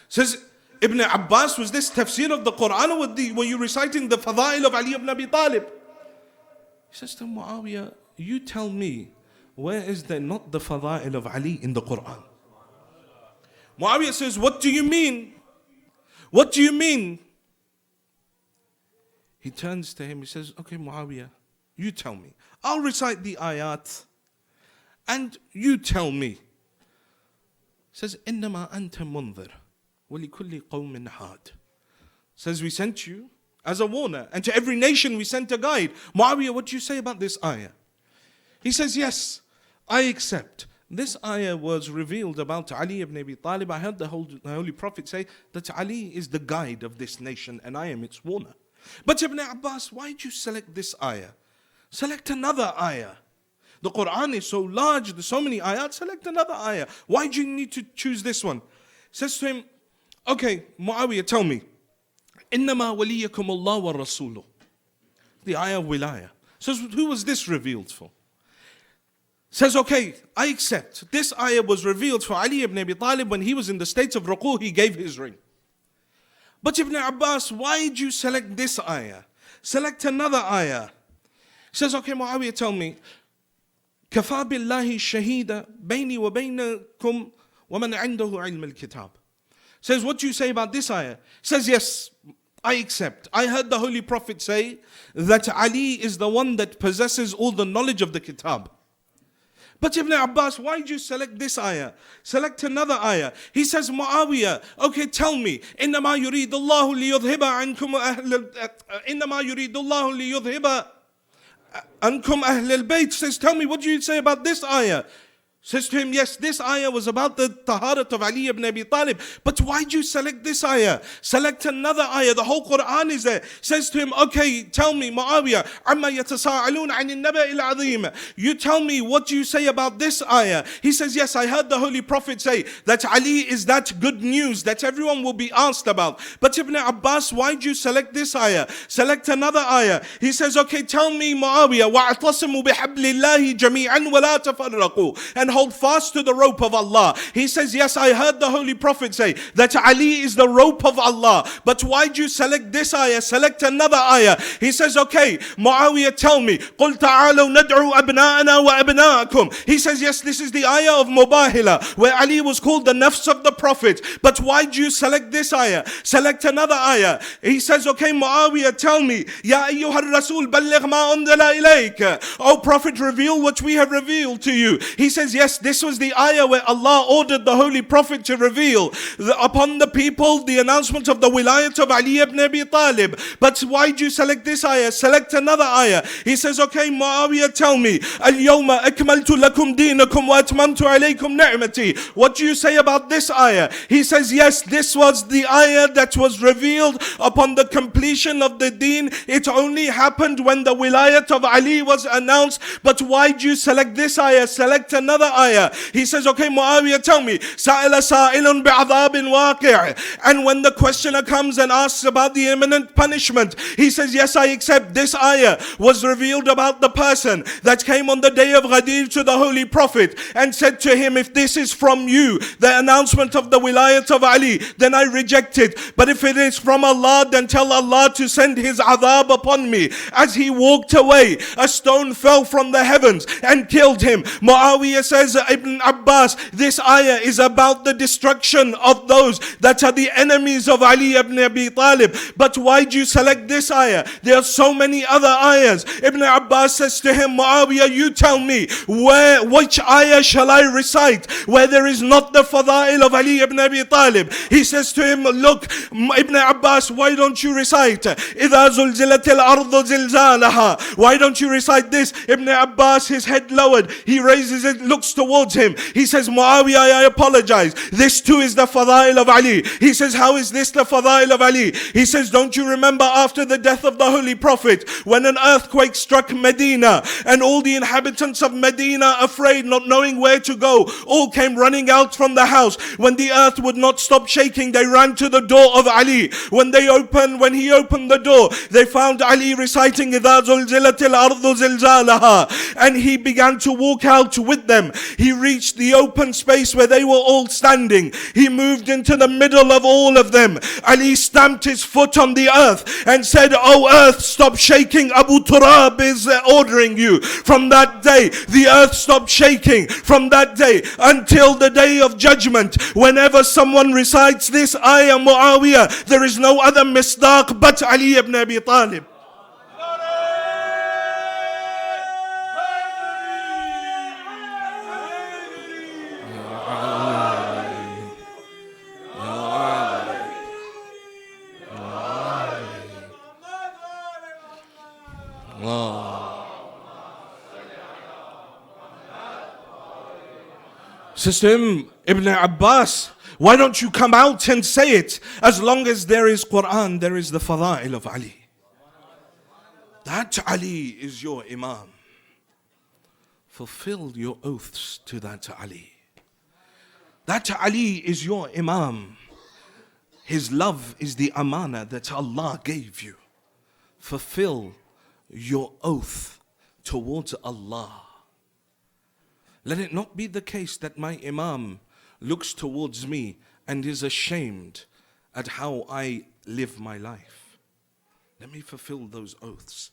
Says, Ibn Abbas, was this tafsir of the Quran, or were you reciting the fada'il of Ali ibn Abi Talib? He says to Muawiyah, you tell me, where is there not the fada'il of Ali in the Quran? Muawiyah says, what do you mean? What do you mean? He turns to him, he says, okay Muawiyah, you tell me. I'll recite the ayat, and you tell me. He says, إِنَّمَا أَنْتَ مُنذِرٌ وَلِكُلِّ قَوْمٍ هَادٍ. Says, we sent you as a warner, and to every nation we sent a guide. Muawiyah, what do you say about this ayah? He says, yes, I accept. This ayah was revealed about Ali ibn Abi Talib. I heard the Holy Prophet say that Ali is the guide of this nation and I am its warner. But Ibn Abbas, why did you select this ayah? Select another ayah. The Quran is so large, there's so many ayat, select another ayah. Why do you need to choose this one? Says to him, okay, Muawiyah, tell me. إِنَّمَا وَلِيَّكُمُ اللَّهُ وَالرَّسُولُ. The ayah of wilayah. Says, who was this revealed for? Says, okay, I accept. This ayah was revealed for Ali ibn Abi Talib when he was in the state of ruku, he gave his ring. But Ibn Abbas, why did you select this ayah? Select another ayah. Says, okay, Muawiyah, tell me. كَفَى بِاللَّهِ الشَّهِيدَ بَيْنِي وَبَيْنَكُمْ وَمَنْ عِنْدَهُ عِلْمَ الْكِتَابِ. Says, what do you say about this ayah? Says, yes, I accept. I heard the Holy Prophet say that Ali is the one that possesses all the knowledge of the kitab. But Ibn Abbas, why did you select this ayah? Select another ayah. He says, Muawiyah, okay, tell me. إِنَّمَا يُرِيدُ اللَّهُ لِيُذْهِبَ عَنْكُمْ إِنَّمَا يُرِيدُ اللَّهُ لِيُذْهِبَ عَنْكُمْ أَهْلَ الْبَيْتِ. Says, tell me, what do you say about this ayah? Says to him, yes, this ayah was about the taharat of Ali ibn Abi Talib. But why did you select this ayah? Select another ayah. The whole Quran is there. Says to him, okay, tell me, Muawiyah, عَمَّا يَتَسَاءَلُونَ عَنِ النَّبَإِ الْعَظِيمِ. You tell me, what do you say about this ayah? He says, yes, I heard the Holy Prophet say that Ali is that good news that everyone will be asked about. But Ibn Abbas, why did you select this ayah? Select another ayah. He says, okay, tell me, Muawiyah, وَاعْتَصِمُوا بِحَبْلِ اللَّهِ جَمِيعًا وَلَا تَفَرَّقُوا. And hold fast to the rope of Allah. He says, yes, I heard the Holy Prophet say that Ali is the rope of Allah. But why do you select this ayah? Select another ayah. He says, okay, Muawiyah, tell me. قُلْ تَعَالَوْ نَدْعُوا أَبْنَاءَنَا وَأَبْنَاءَكُمْ. He says, yes, this is the ayah of Mubahila, where Ali was called the nafs of the Prophet. But why do you select this ayah? Select another ayah. He says, okay, Muawiyah, tell me. يَا أَيُّهَا الرَّسُولُ بَلِّغْ مَا أُنزِلَ إِلَيْكَ. Oh Prophet, reveal what we have revealed to you. He says, yes, this was the ayah where Allah ordered the Holy Prophet to reveal upon the people the announcement of the wilayat of Ali ibn Abi Talib. But why do you select this ayah? Select another ayah. He says, okay, Muawiyah, tell me. الْيَوْمَ أَكْمَلْتُ لَكُمْ دِينَكُمْ وَأَتْمَمْتُ عَلَيْكُمْ نِعْمَتِي. What do you say about this ayah? He says, yes, this was the ayah that was revealed upon the completion of the deen. It only happened when the wilayat of Ali was announced. But why do you select this ayah? Select another ayah. He says, okay, Muawiyah, tell me. سَأَلَ سَائِلٌ بِعَذَابٍ وَاقِعٍ. And when the questioner comes and asks about the imminent punishment, he says, yes, I accept. This ayah was revealed about the person that came on the day of Ghadir to the Holy Prophet and said to him, if this is from you, the announcement of the wilayat of Ali, then I reject it. But if it is from Allah, then tell Allah to send His adhab upon me. As he walked away, a stone fell from the heavens and killed him. Muawiyah says, Ibn Abbas, this ayah is about the destruction of those that are the enemies of Ali ibn Abi Talib. But why do you select this ayah? There are so many other ayahs. Ibn Abbas says to him, Muawiyah, you tell me, which ayah shall I recite where there is not the fadail of Ali ibn Abi Talib? He says to him, look, Ibn Abbas, why don't you recite إِذَا زُلْزِلَتِ الْأَرْضُ زِلْزَالَهَا? Why don't you recite this? Ibn Abbas, his head lowered, he raises it, looks towards him. He says, Muawiyah, I apologize. This too is the fadail of Ali. He says, how is this the fadail of Ali? He says, don't you remember after the death of the Holy Prophet, when an earthquake struck Medina and all the inhabitants of Medina, afraid, not knowing where to go, all came running out from the house. When the earth would not stop shaking, they ran to the door of Ali. When he opened the door, they found Ali reciting إِذَا زُلْزِلَتِ الْأَرْضُ زِلْزَالَهَا. And he began to walk out with them. He reached the open space where they were all standing. He moved into the middle of all of them. Ali stamped his foot on the earth and said, oh earth, stop shaking. Abu Turab is ordering you. From that day, the earth stopped shaking. From that day until the day of judgment, whenever someone recites this ayah, Muawiyah, there is no other misdaq but Ali ibn Abi Talib. Says to him, Ibn Abbas, why don't you come out and say it? As long as there is Quran, there is the fadail of Ali. That Ali is your Imam. Fulfill your oaths to that Ali. That Ali is your Imam. His love is the amana that Allah gave you. Fulfill your oath towards Allah. Let it not be the case that my Imam looks towards me and is ashamed at how I live my life. Let me fulfill those oaths.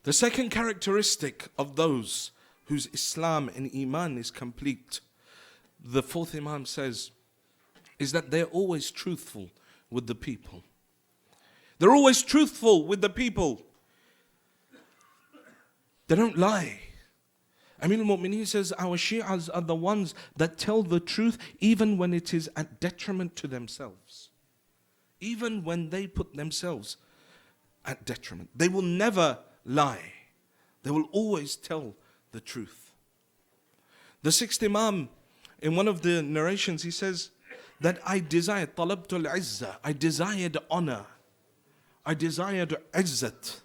The second characteristic of those whose Islam and Iman is complete, the fourth Imam says, is that they're always truthful with the people. They're always truthful with the people. They don't lie. Amir al-Mu'mineen says, our Shi'as are the ones that tell the truth even when it is at detriment to themselves. Even when they put themselves at detriment. They will never lie. They will always tell the truth. The sixth Imam, in one of the narrations, he says that I desired talabtul izzah, I desired honor, I desired izzat,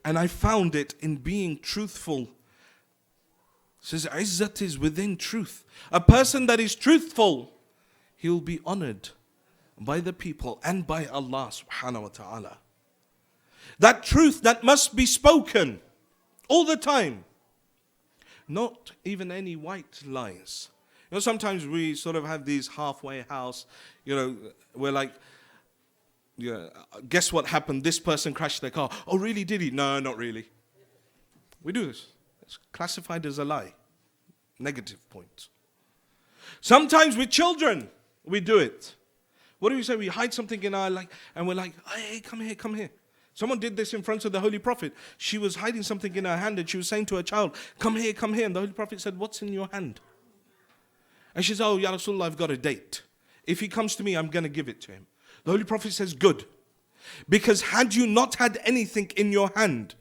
and I found it in being truthful. Says izzat is within truth. A person that is truthful, he'll be honored by the people and by Allah subhanahu wa ta'ala. That truth that must be spoken all the time. Not even any white lies. You know, sometimes we sort of have these halfway house, we're like, guess what happened? This person crashed their car. Oh, really, did he? No, not really. We do this. It's classified as a lie. Negative point. Sometimes with children, we do it. What do we say? We hide something in our and we're like, hey, come here, come here. Someone did this in front of the Holy Prophet. She was hiding something in her hand and she was saying to her child, come here, come here. And the Holy Prophet said, what's in your hand? And she says, oh, Ya Rasulullah, I've got a date. If he comes to me, I'm going to give it to him. The Holy Prophet says, good. Because had you not had anything in your hand,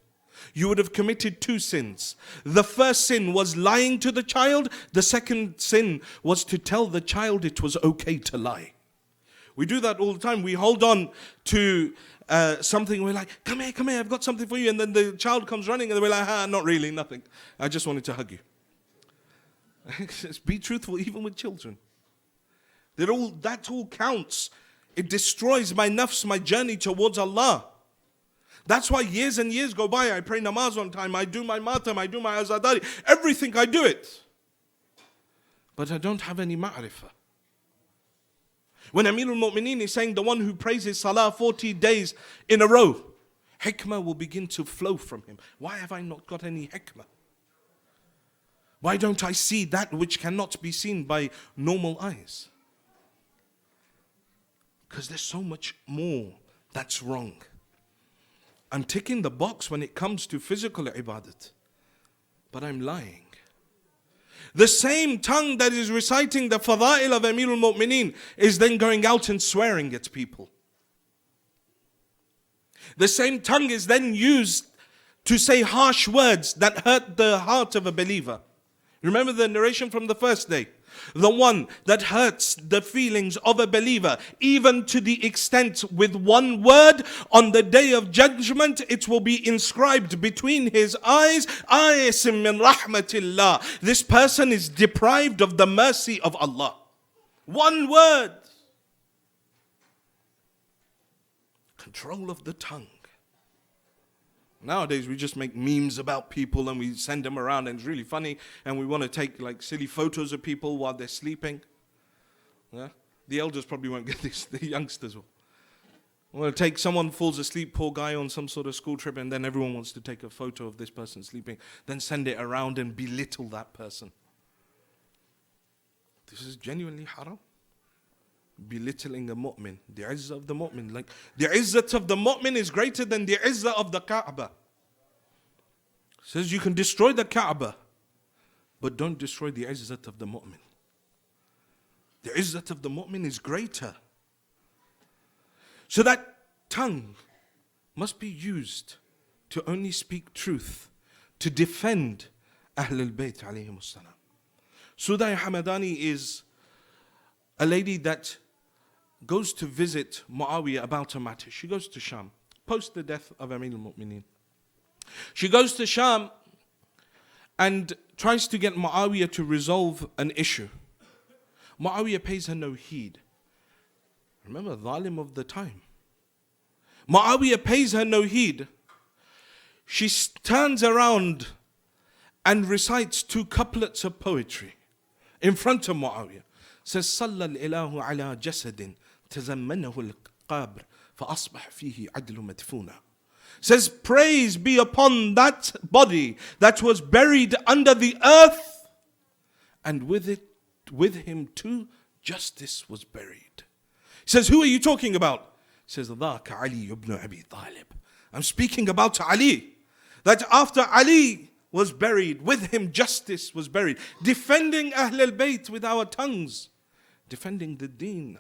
you would have committed two sins. The first sin was lying to the child. The second sin was to tell the child it was okay to lie. We do that all the time. We hold on to something. We're like, come here, I've got something for you. And then the child comes running and we're like, not really, nothing. I just wanted to hug you. Be truthful even with children. That all counts. It destroys my nafs, my journey towards Allah. That's why years and years go by. I pray namaz on time. I do my martyrdom. I do my azadari. Everything I do it. But I don't have any ma'rifah. When Amir al-Mu'mineen is saying the one who prays his salah 40 days in a row, hikmah will begin to flow from him. Why have I not got any hikmah? Why don't I see that which cannot be seen by normal eyes? Because there's so much more that's wrong. I'm ticking the box when it comes to physical ibadat, but I'm lying. The same tongue that is reciting the fada'il of Amir al-Mu'mineen is then going out and swearing at people. The same tongue is then used to say harsh words that hurt the heart of a believer. Remember the narration from the first day. The one that hurts the feelings of a believer, even to the extent with one word, on the day of judgment, it will be inscribed between his eyes, Asim min rahmatillah. This person is deprived of the mercy of Allah. One word. Control of the tongue. Nowadays we just make memes about people and we send them around and it's really funny and we want to take like silly photos of people while they're sleeping. Yeah? The elders probably won't get this, the youngsters will. We'll take someone falls asleep, poor guy on some sort of school trip, and then everyone wants to take a photo of this person sleeping, then send it around and belittle that person. This is genuinely haram. Belittling a mu'min, the izzah of the mu'min. Like the izzah of the mu'min is greater than the izzah of the Kaaba. Says you can destroy the Kaaba, but don't destroy the izzah of the mu'min. The izzah of the mu'min is greater. So that tongue must be used to only speak truth, to defend Ahlul Bayt alayhimus salam. Sudai Hamadani is a lady that goes to visit Muawiyah about a matter. She goes to Sham, post the death of Amir al-Mu'mineen. She goes to Sham and tries to get Muawiyah to resolve an issue. Muawiyah pays her no heed. Remember, Zalim of the time. Muawiyah pays her no heed. She turns around and recites two couplets of poetry in front of Muawiyah. Says, صلى الإله على جسد تزمنه القبر فأصبح فيه عدل مدفونا. Says, praise be upon that body that was buried under the earth, and with him too justice was buried. He says, who are you talking about? He says, ذاك Ali ibn Abi Talib. I'm speaking about Ali. That after Ali was buried. With him justice was buried. Defending Ahl al-Bayt with our tongues. Defending the deen.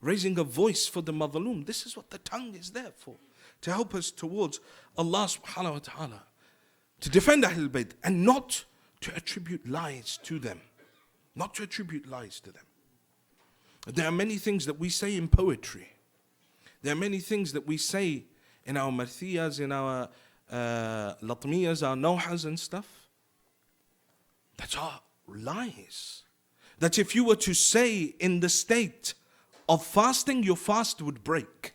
Raising a voice for the madhaloom. This is what the tongue is there for. To help us towards Allah subhanahu wa ta'ala. To defend Ahl al-Bayt and not to attribute lies to them. Not to attribute lies to them. There are many things that we say in poetry. There are many things that we say in our marthiyas, in our latmiyas, our nohas and stuff. That are lies. That if you were to say in the state of fasting, your fast would break.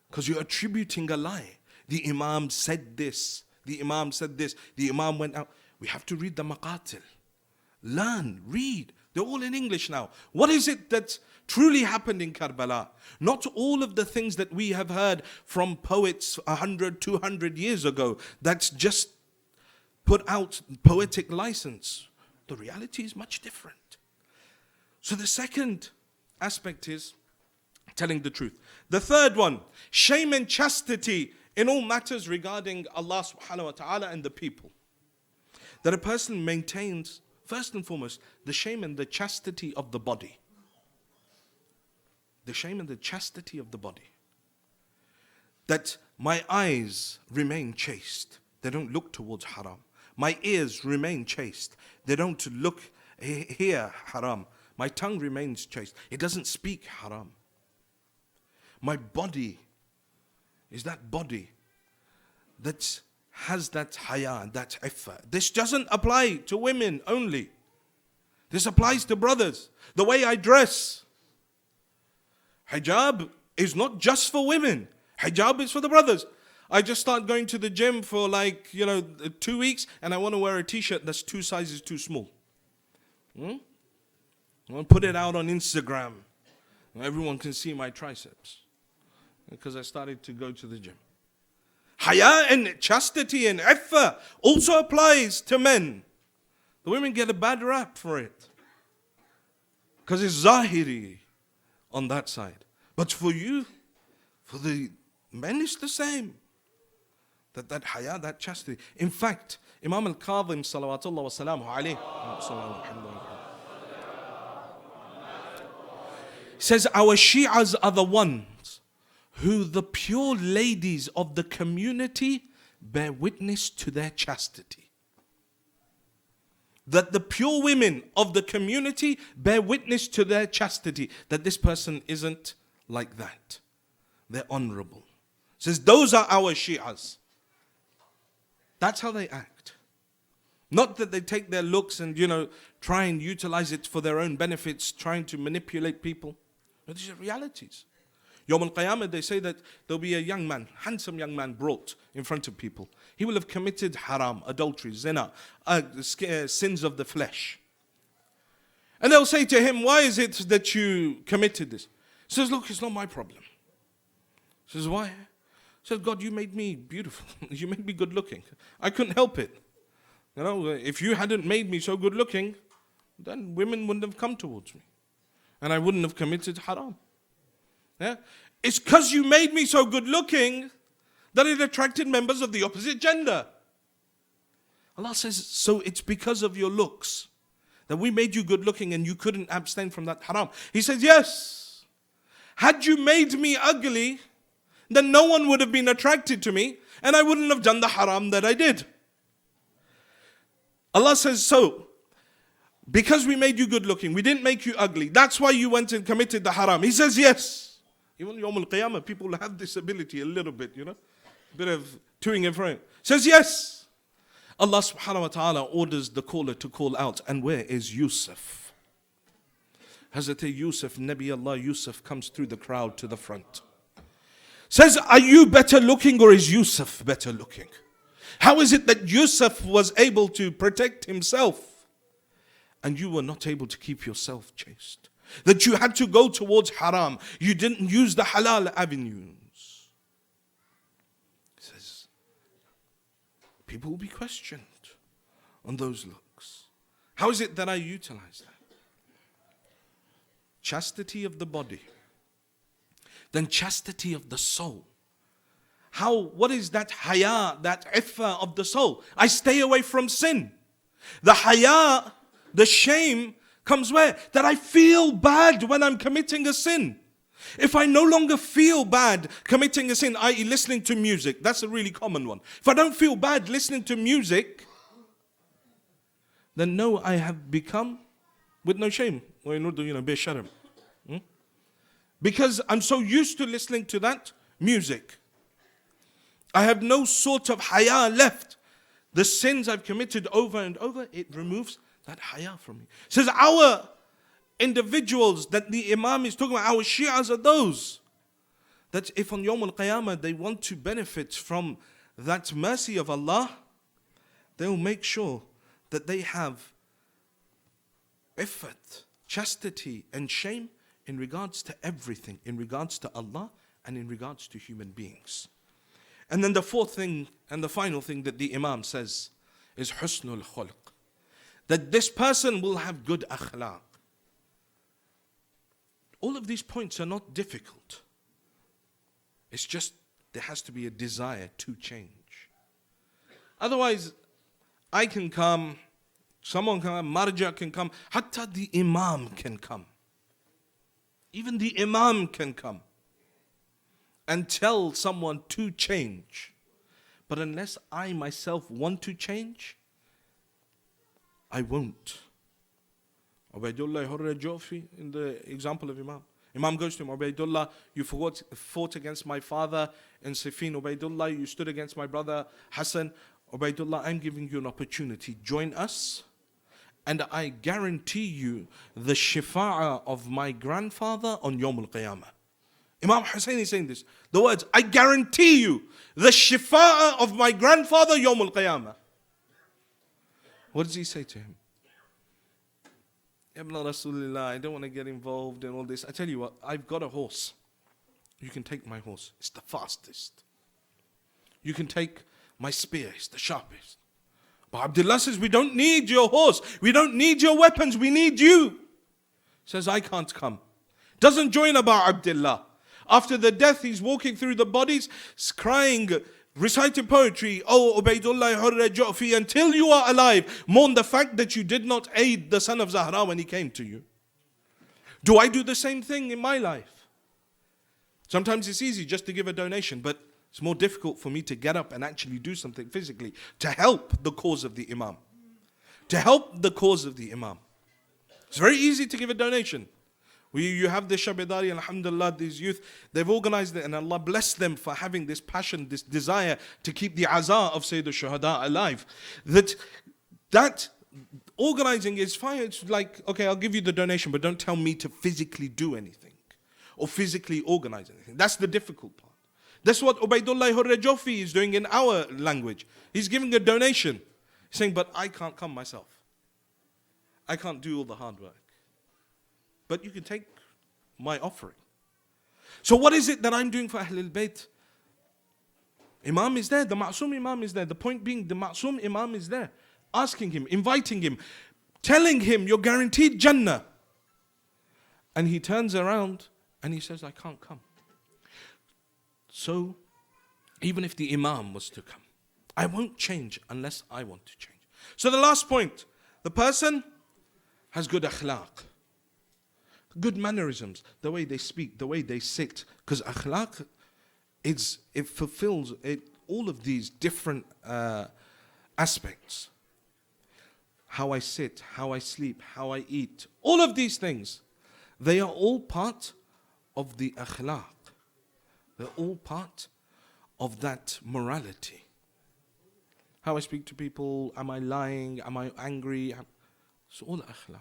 Because you're attributing a lie. The Imam said this. The Imam said this. The Imam went out. We have to read the maqatil. Learn, read. They're all in English now. What is it that truly happened in Karbala? Not all of the things that we have heard from poets 100, 200 years ago. That's just put out poetic license. The reality is much different. So the second aspect is telling the truth. The third one, shame and chastity in all matters regarding Allah subhanahu wa ta'ala and the people. That a person maintains, first and foremost, the shame and the chastity of the body. The shame and the chastity of the body. That my eyes remain chaste. They don't look towards haram. My ears remain chaste. They don't look, hear haram. My tongue remains chaste. It doesn't speak haram. My body is that body that has that haya, that iffa. This doesn't apply to women only. This applies to brothers. The way I dress. Hijab is not just for women. Hijab is for the brothers. I just start going to the gym for 2 weeks and I want to wear a t-shirt that's 2 sizes too small. I want to put it out on Instagram. Everyone can see my triceps. Because I started to go to the gym. Haya and chastity and iffa also applies to men. The women get a bad rap for it. Because it's zahiri on that side. But for you, for the men, it's the same. That haya, that chastity. In fact, Imam al-Kadhim salawatullah wa salamu alayhi says our Shi'as are the ones who the pure ladies of the community bear witness to their chastity. That the pure women of the community bear witness to their chastity. That this person isn't like that. They're honorable. Says those are our Shi'as. That's how they act. Not that they take their looks and, try and utilize it for their own benefits, trying to manipulate people. But these are realities. Yawm al-Qiyamah, they say that there'll be a young man, handsome young man brought in front of people. He will have committed haram, adultery, zina, sins of the flesh. And they'll say to him, why is it that you committed this? He says, look, it's not my problem. He says, why? He says, God, you made me beautiful. You made me good looking. I couldn't help it. If you hadn't made me so good looking, then women wouldn't have come towards me. And I wouldn't have committed haram. Yeah? It's because you made me so good looking that it attracted members of the opposite gender. Allah says, so it's because of your looks that we made you good looking and you couldn't abstain from that haram. He says, yes. Had you made me ugly, then no one would have been attracted to me and I wouldn't have done the haram that I did. Allah says, so because we made you good looking, we didn't make you ugly. That's why you went and committed the haram. He says, yes. Even Yawm al-Qiyamah, people will have this ability a little bit, a bit of toing and froing. Says, yes. Allah subhanahu wa ta'ala orders the caller to call out. And where is Yusuf? Hazrat Yusuf, Nabi Allah Yusuf comes through the crowd to the front. Says, are you better looking or is Yusuf better looking? How is it that Yusuf was able to protect himself and you were not able to keep yourself chaste? That you had to go towards haram. You didn't use the halal avenues. He says, people will be questioned on those looks. How is it that I utilize that? Chastity of the body. Then chastity of the soul. what is that haya, that iffa of the soul? I stay away from sin. The haya, the shame, comes where? That I feel bad when I'm committing a sin. If I no longer feel bad committing a sin, i.e. listening to music, that's a really common one. If I don't feel bad listening to music, then no, I have become with no shame. Because I'm so used to listening to that music. I have no sort of haya left. The sins I've committed over and over, it removes that haya from me. It says our individuals that the Imam is talking about, our Shi'as are those that if on Yawm al-Qiyamah they want to benefit from that mercy of Allah, they will make sure that they have iffat, chastity and shame in regards to everything, in regards to Allah and in regards to human beings. And then the fourth thing and the final thing that the Imam says is husnul khulq, that this person will have good akhlaq. All of these points are not difficult. It's just there has to be a desire to change. Otherwise, I can come, someone can come, marja can come, hatta the Imam can come. Even the Imam can come and tell someone to change. But unless I myself want to change, I won't. Ubaidullah Hurra Jofi, in the example of Imam. Imam goes to him, Ubaidullah, you fought against my father in Siffin. Ubaidullah, you stood against my brother Hassan. Ubaidullah, I'm giving you an opportunity. Join us, and I guarantee you the shifa'ah of my grandfather on Yawm al-Qiyamah. Imam Hussein is saying this. The words, I guarantee you the shifa'ah of my grandfather Yawm al-Qiyamah. What does he say to him? Ibn Rasulullah, I don't want to get involved in all this. I tell you what, I've got a horse. You can take my horse. It's the fastest. You can take my spear. It's the sharpest. But Abdullah says, we don't need your horse. We don't need your weapons. We need you. Says, I can't come. Doesn't join about Abdullah. After the death, he's walking through the bodies, crying, reciting poetry. Oh, Ubaidullah Hurra Jofi, until you are alive, mourn the fact that you did not aid the son of Zahra when he came to you. Do I do the same thing in my life? Sometimes it's easy just to give a donation, but it's more difficult for me to get up and actually do something physically to help the cause of the Imam. To help the cause of the Imam. It's very easy to give a donation. You have the Shab-e-Dari, alhamdulillah, these youth, they've organized it, and Allah bless them for having this passion, this desire to keep the Aza of Sayyid al-Shuhada alive. That organizing is fine. It's like, okay, I'll give you the donation, but don't tell me to physically do anything or physically organize anything. That's the difficult part. That's what Ubaidullah Hurra Jofi is doing in our language. He's giving a donation. He's saying, but I can't come myself. I can't do all the hard work. But you can take my offering. So what is it that I'm doing for Ahlul Bayt? Imam is there. The Ma'soom Imam is there. The point being, the Ma'soom Imam is there. Asking him, inviting him, telling him, you're guaranteed Jannah. And he turns around and he says, I can't come. So, even if the Imam was to come, I won't change unless I want to change. So the last point, the person has good akhlaq. Good mannerisms, the way they speak, the way they sit. Because akhlaq, it fulfills all of these different aspects. How I sit, how I sleep, how I eat. All of these things, they are all part of the akhlaq. They're all part of that morality. How I speak to people, am I lying, am I angry? It's all akhlaq.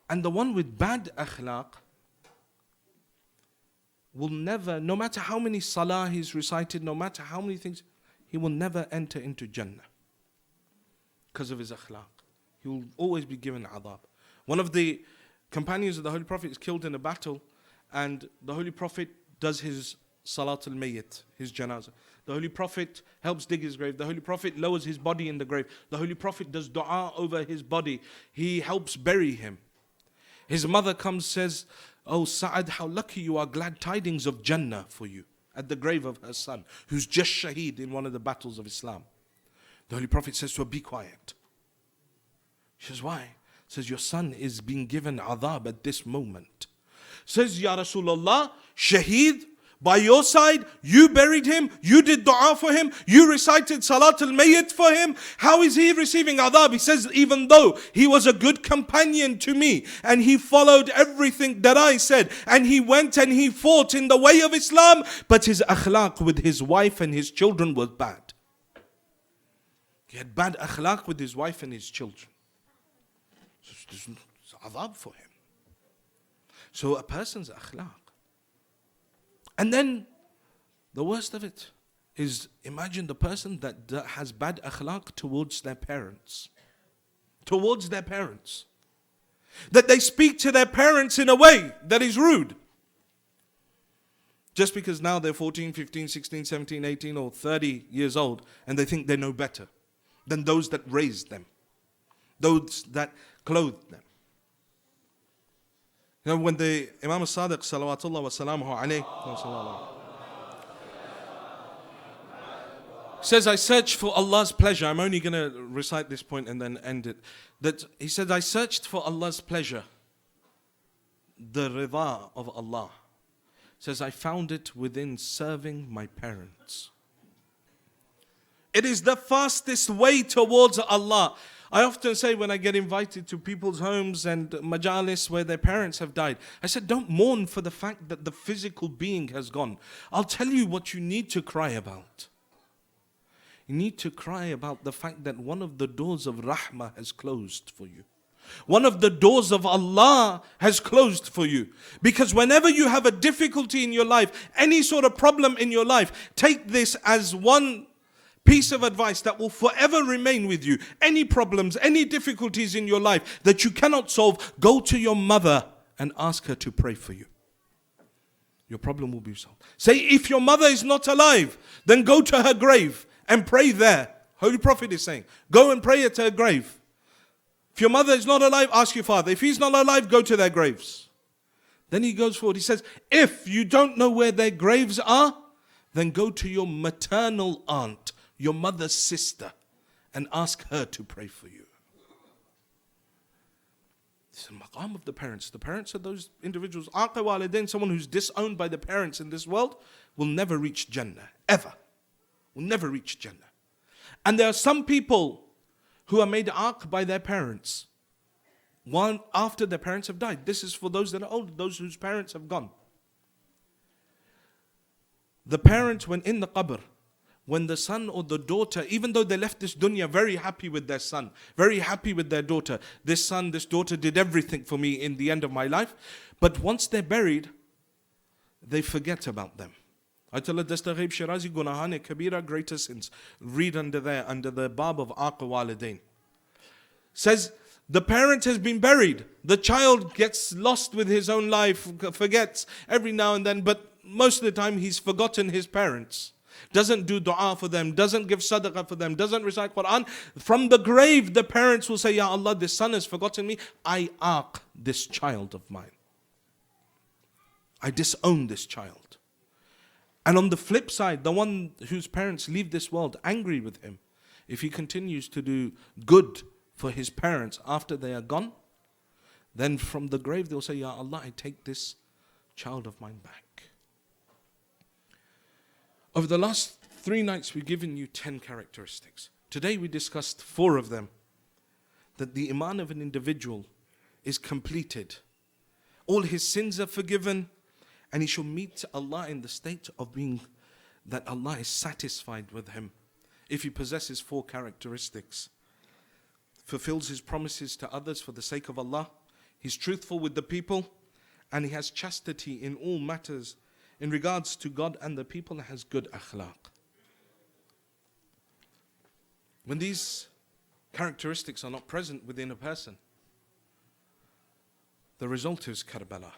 And the one with bad akhlaq will never, no matter how many salah he's recited, no matter how many things, he will never enter into Jannah because of his akhlaq. He will always be given adab. One of the companions of the Holy Prophet is killed in a battle, and the Holy Prophet does his salat al-mayyit, his janazah. The Holy Prophet helps dig his grave. The Holy Prophet lowers his body in the grave. The Holy Prophet does dua over his body. He helps bury him. His mother comes, says, Oh Sa'ad, how lucky you are, glad tidings of Jannah for you, at the grave of her son, who's just shaheed in one of the battles of Islam. The Holy Prophet says to her, be quiet. She says, why? Says, your son is being given adhab at this moment. Says, Ya Rasulullah, shaheed, by your side, you buried him, you did dua for him, you recited salat al-mayyit for him. How is he receiving adhab? He says, even though he was a good companion to me and he followed everything that I said and he went and he fought in the way of Islam, but his akhlaq with his wife and his children was bad. He had bad akhlaq with his wife and his children. So there's adhab for him. So a person's akhlaq. And then the worst of it is, imagine the person that has bad akhlaq towards their parents. Towards their parents. That they speak to their parents in a way that is rude. Just because now they're 14, 15, 16, 17, 18 or 30 years old and they think they know better than those that raised them. Those that clothed them. You know, when the Imam al-Sadiq salawatullah wa salamuhu alayhi says, I search for Allah's pleasure. I'm only going to recite this point and then end it. That he said, I searched for Allah's pleasure, the rida of Allah. Says, I found it within serving my parents. It is the fastest way towards Allah. I often say when I get invited to people's homes and majalis where their parents have died, I said, don't mourn for the fact that the physical being has gone. I'll tell you what you need to cry about. You need to cry about the fact that one of the doors of rahmah has closed for you. One of the doors of Allah has closed for you. Because whenever you have a difficulty in your life, any sort of problem in your life, take this as one piece of advice that will forever remain with you. Any problems, any difficulties in your life that you cannot solve, go to your mother and ask her to pray for you. Your problem will be solved. Say, if your mother is not alive, then go to her grave and pray there. Holy Prophet is saying, go and pray at her grave. If your mother is not alive, ask your father. If he's not alive, go to their graves. Then he goes forward. He says, if you don't know where their graves are, then go to your maternal aunt, your mother's sister, and ask her to pray for you. It's the maqam of the parents. The parents are those individuals. Aqa walidain, someone who's disowned by the parents in this world, will never reach Jannah. Ever. Will never reach Jannah. And there are some people who are made aq by their parents. One after their parents have died. This is for those that are old, those whose parents have gone. The parents, when in the qabr, when the son or the daughter, even though they left this dunya very happy with their son, very happy with their daughter, this son, this daughter did everything for me in the end of my life, but once they're buried, they forget about them. Ayatollah Dastaghaib Shirazi, Gunahan Kabira, greater sins. Read under there, under the bab of Aqa Walidain. Says, the parent has been buried. The child gets lost with his own life, forgets every now and then, but most of the time he's forgotten his parents. Doesn't do dua for them, doesn't give sadaqah for them, doesn't recite Quran. From the grave, the parents will say, Ya Allah, this son has forgotten me. I aq this child of mine. I disown this child. And on the flip side, the one whose parents leave this world angry with him, if he continues to do good for his parents after they are gone, then from the grave they'll say, Ya Allah, I take this child of mine back. Over the last 3 nights, we've given you 10 characteristics. Today we discussed 4 of them. That the iman of an individual is completed. All his sins are forgiven, and he shall meet Allah in the state of being that Allah is satisfied with him. If he possesses 4 characteristics. Fulfills his promises to others for the sake of Allah. He's truthful with the people, and he has chastity in all matters. In regards to God and the people, has good akhlaq. When these characteristics are not present within a person, the result is Karbala.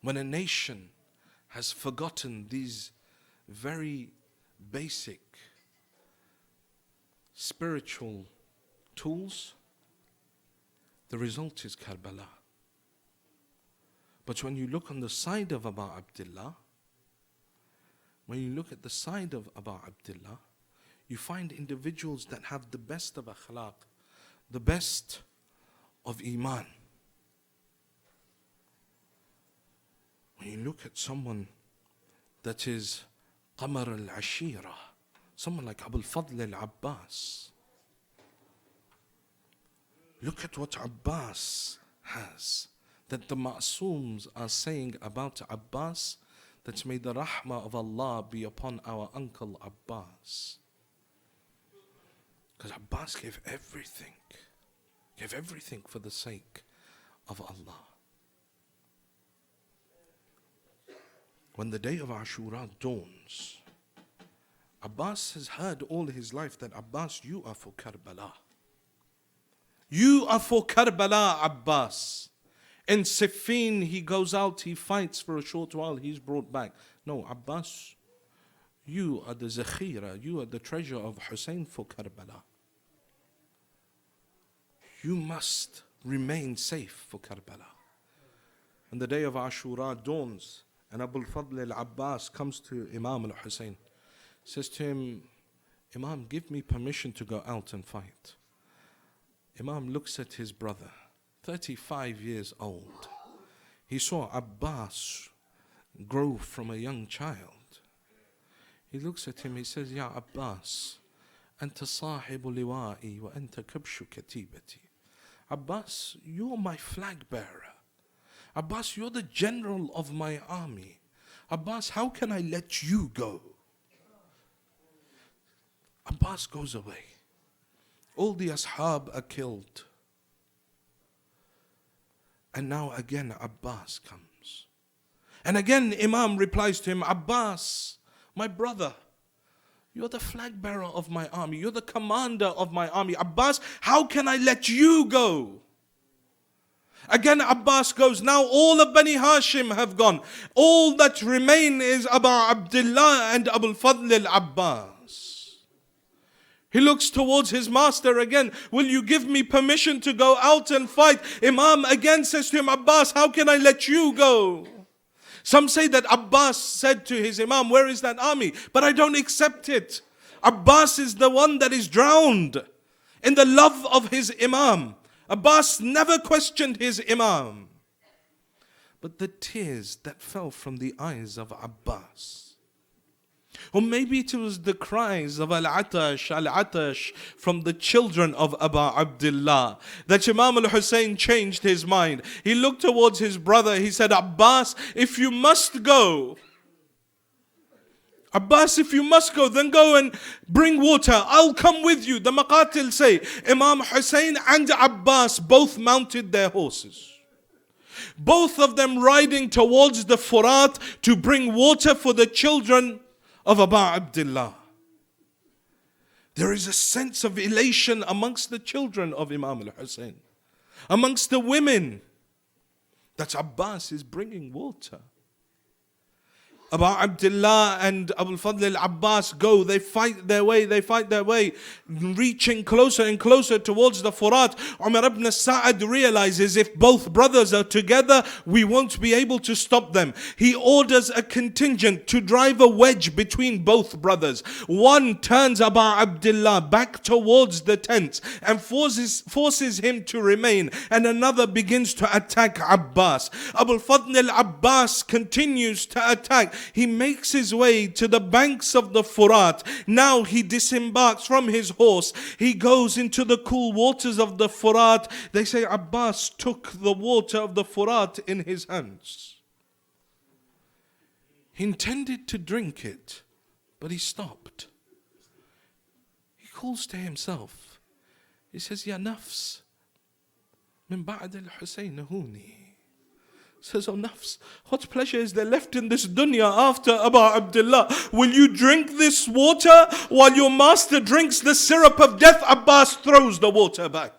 When a nation has forgotten these very basic spiritual tools, the result is Karbala. But when you look on the side of Abu Abdullah, when you look at the side of Abu Abdullah, you find individuals that have the best of akhlaq, the best of iman. When you look at someone that is Qamar al-Ashira, someone like Abu al-Fadl al-Abbas, look at what Abbas has, that the Ma'sooms are saying about Abbas, that may the rahmah of Allah be upon our uncle Abbas. Because Abbas gave everything for the sake of Allah. When the day of Ashura dawns, Abbas has heard all his life that Abbas, you are for Karbala. You are for Karbala, Abbas. In Siffin, he goes out, he fights for a short while, he's brought back. No, Abbas, you are the zakhira, you are the treasure of Hussein for Karbala. You must remain safe for Karbala. And the day of Ashura dawns, and Abu al-Fadl al-Abbas comes to Imam al-Hussein, says to him, Imam, give me permission to go out and fight. Imam looks at his brother, 35 years old. He saw Abbas grow from a young child. He looks at him, he says, Ya Abbas, Anta sahibu liwa'i wa anta kabshu katibati. Abbas, you're my flag bearer. Abbas, you're the general of my army. Abbas, how can I let you go? Abbas goes away. All the ashab are killed. And now again Abbas comes. And again Imam replies to him, Abbas, my brother, you're the flag bearer of my army. You're the commander of my army. Abbas, how can I let you go? Again Abbas goes, now all of Bani Hashim have gone. All that remain is Abu Abdullah and Abu al-Fadl al-Abbas. He looks towards his master again. Will you give me permission to go out and fight? Imam again says to him, Abbas, how can I let you go? Some say that Abbas said to his Imam, where is that army? But I don't accept it. Abbas is the one that is drowned in the love of his Imam. Abbas never questioned his Imam. But the tears that fell from the eyes of Abbas, or maybe it was the cries of Al-Atash from the children of Abu Abdullah, that Imam al-Hussein changed his mind. He looked towards his brother, he said, Abbas, if you must go, Abbas, if you must go, then go and bring water. I'll come with you. The Maqatil say, Imam Hussein and Abbas both mounted their horses. Both of them riding towards the Furat to bring water for the children of Abu Abdullah. There is a sense of elation amongst the children of Imam al-Hussein, amongst the women, that Abbas is bringing water. Abu Abdullah and Abu al-Fadl al-Abbas go, they fight their way, reaching closer and closer towards the Furat. Umar ibn Sa'ad realizes if both brothers are together, we won't be able to stop them. He orders a contingent to drive a wedge between both brothers. One turns Abu Abdullah back towards the tent and forces him to remain, and another begins to attack Abbas. Abu al-Fadl al-Abbas continues to attack. He makes his way to the banks of the Furat. Now he disembarks from his horse. He goes into the cool waters of the Furat. They say Abbas took the water of the Furat in his hands. He intended to drink it, but he stopped. He calls to himself. He says, Ya nafs, min ba'd al-Husayn huni. Says, oh nafs, what pleasure is there left in this dunya after Abu Abdullah? Will you drink this water while your master drinks the syrup of death? Abbas throws the water back.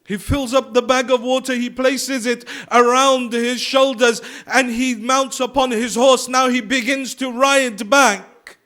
He fills up the bag of water, he places it around his shoulders, and he mounts upon his horse. Now he begins to ride back.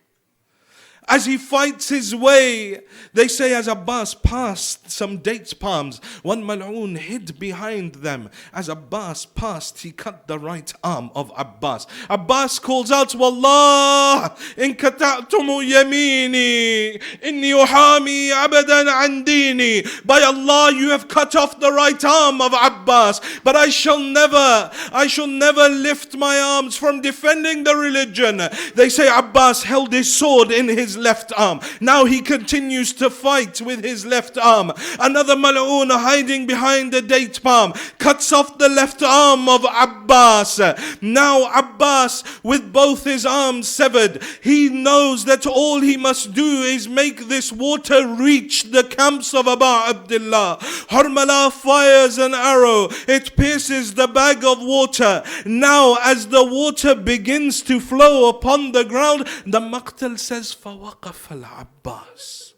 as he fights his way. They say as Abbas passed some date palms, one mal'oon hid behind them. As Abbas passed, he cut the right arm of Abbas. Abbas calls out, Wallah, in kata'tumu yamini, inni uhami abadan an dini. By Allah, you have cut off the right arm of Abbas, but I shall never lift my arms from defending the religion. They say Abbas held his sword in his left arm. Now he continues to fight with his left arm. Another mal'oon hiding behind a date palm cuts off the left arm of Abbas. Now Abbas, with both his arms severed, he knows that all he must do is make this water reach the camps of Abu Abdullah. Harmala fires an arrow. It pierces the bag of water. Now as the water begins to flow upon the ground, the maqtal says, فَوَقَفَ الْعَبَّاسِ.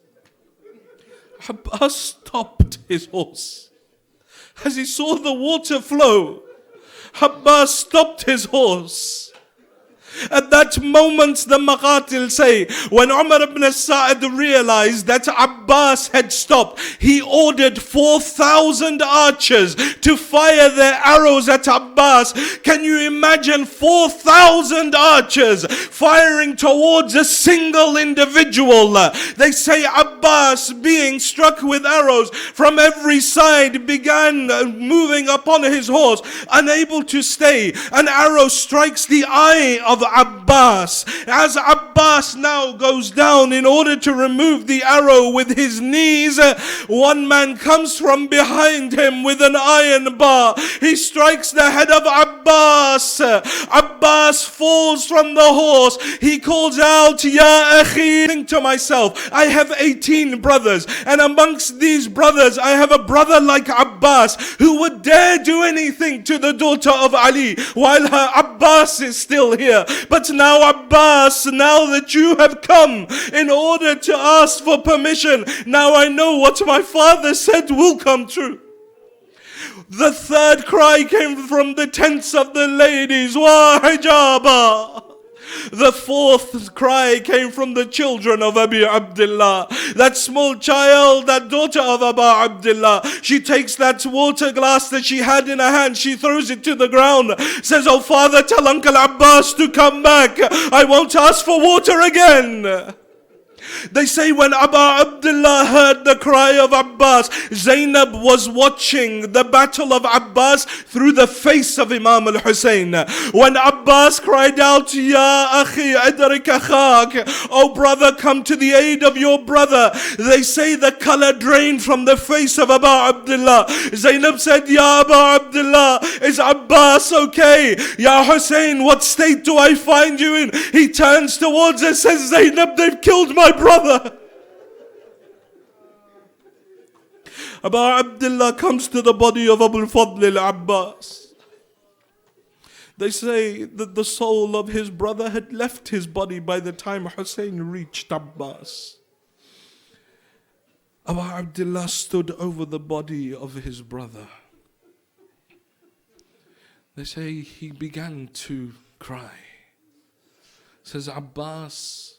Abbas stopped his horse. As he saw the water flow, Abbas stopped his horse. At that moment, the Maqatil say, when Umar ibn Sa'ad realized that Abbas had stopped, he ordered 4,000 archers to fire their arrows at Abbas. Can you imagine 4,000 archers firing towards a single individual? They say Abbas, being struck with arrows from every side, began moving upon his horse, unable to stay. An arrow strikes the eye of Abbas. As Abbas now goes down in order to remove the arrow with his knees, one man comes from behind him with an iron bar. He strikes the head of Abbas. Abbas falls from the horse. He calls out, Ya akhi. I think to myself, I have 18 brothers, and amongst these brothers I have a brother like Abbas who would dare do anything to the daughter of Ali while her Abbas is still here. But now Abbas, now that you have come in order to ask for permission, now I know what my father said will come true. The third cry came from the tents of the ladies, Wa hijaba. The fourth cry came from the children of Abu Abdullah. That small child, that daughter of Abu Abdullah, she takes that water glass that she had in her hand, she throws it to the ground, says, Oh father, tell Uncle Abbas to come back. I won't ask for water again. They say when Abu Abdullah heard the cry of Abbas, Zainab was watching the battle of Abbas through the face of Imam al-Hussein. When Abbas cried out, Ya akhi adrik akhak, oh brother, come to the aid of your brother, they say the color drained from the face of Abu Abdullah. Zainab said, Ya Abu Abdullah, is Abbas okay? Ya Hussein, what state do I find you in? He turns towards her and says, Zainab, they've killed my brother. Abu Abdullah comes to the body of Abu al-Fadl al-Abbas. They say that the soul of his brother had left his body by the time Hussein reached Abbas. Abu Abdullah stood over the body of his brother. They say he began to cry. Says Abbas,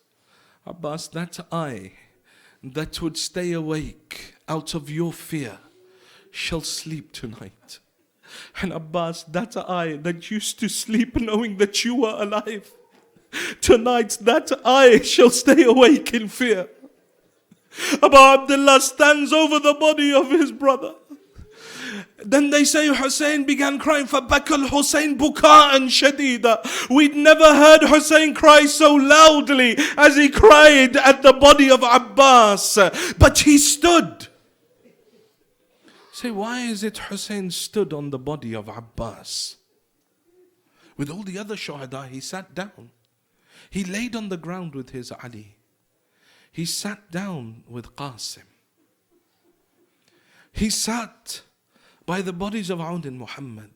that eye that would stay awake out of your fear shall sleep tonight. And Abbas, that eye that used to sleep knowing that you were alive, tonight that eye shall stay awake in fear. Abu Abdullah stands over the body of his brother. Then they say Hussein began crying. فَبَكَى الْحُسَيْنِ بُكَاءً شَدِيدًا. We'd never heard Hussein cry so loudly as he cried at the body of Abbas. But he stood. Say, why is it Hussein stood on the body of Abbas? With all the other shuhada, he sat down. He laid on the ground with his Ali. He sat down with Qasim. He sat by the bodies of Aoun and Muhammad.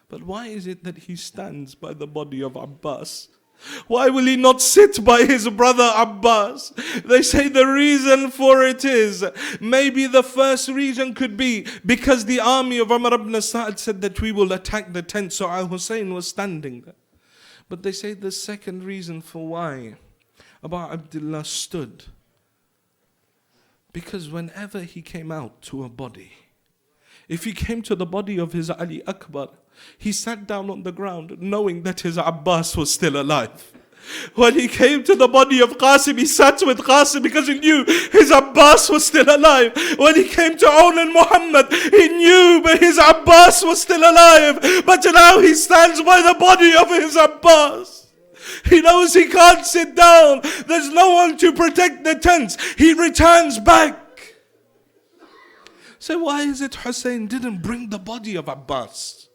But why is it that he stands by the body of Abbas? Why will he not sit by his brother Abbas? They say the reason for it is, maybe the first reason could be because the army of Umar ibn Sa'ad said that we will attack the tent, so Al-Hussein was standing there. But they say the second reason for why Abu Abdullah stood, because whenever he came out to a body, if he came to the body of his Ali Akbar, he sat down on the ground knowing that his Abbas was still alive. When he came to the body of Qasim, he sat with Qasim because he knew his Abbas was still alive. When he came to Aun and Muhammad, he knew but his Abbas was still alive. But now he stands by the body of his Abbas. He knows he can't sit down. There's no one to protect the tents. He returns back. So why is it Hussein didn't bring the body of Abbas?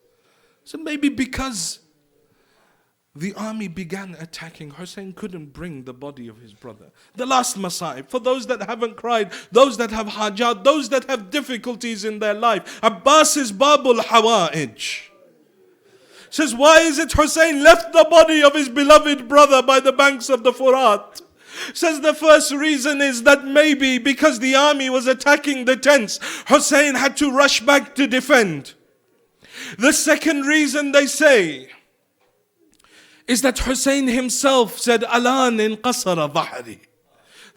So maybe because the army began attacking, Hussein couldn't bring the body of his brother. The last Masa'ib, for those that haven't cried, those that have hajat, those that have difficulties in their life. Abbas is Babul Hawa'ij. Says, why is it Hussein left the body of his beloved brother by the banks of the Furat? Says the first reason is that maybe because the army was attacking the tents, Hussein had to rush back to defend. The second reason they say is that Hussein himself said, Alan in qasara dhahri.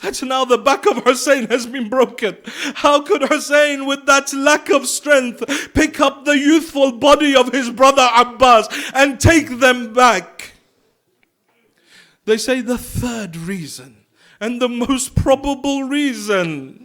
That's now the back of Hussein has been broken. How could Hussein, with that lack of strength, pick up the youthful body of his brother Abbas and take them back? They say the third reason, and the most probable reason,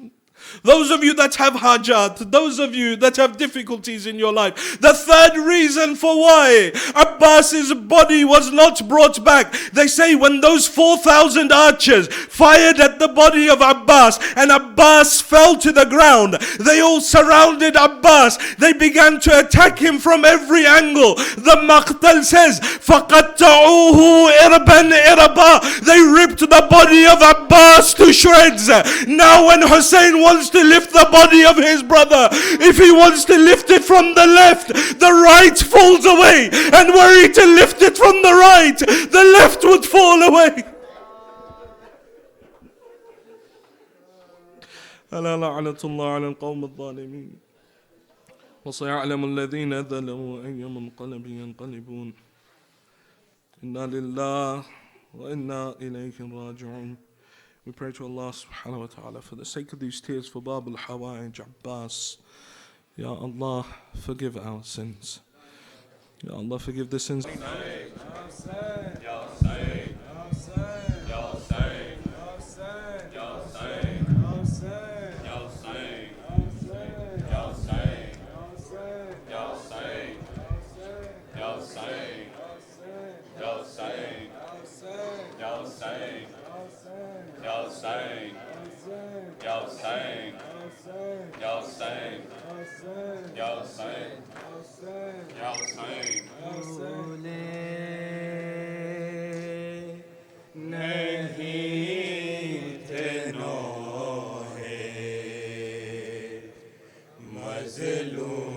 those of you that have hajat, those of you that have difficulties in your life, the third reason for why Abbas's body was not brought back, they say when those 4,000 archers fired at the body of Abbas and Abbas fell to the ground, they all surrounded Abbas. They began to attack him from every angle. The Maqtal says, فَقَطَّعُوهُ إِرْبًا إِرْبًا. They ripped the body of Abbas to shreds. Now when Hussein wants to lift the body of his brother, if he wants to lift it from the left, the right falls away, and were he to lift it from the right, the left would fall away. ألا لعنة الله على القوم الظالمين وسيعلم الذين ظلموا أي منقلب ينقلبون إنا لله وإنا إليه راجعون. We pray to Allah subhanahu wa ta'ala for the sake of these tears for Bab al-Hawa'ij Abbas. Ya Allah, forgive our sins. Ya Allah, forgive the sins. Mazlum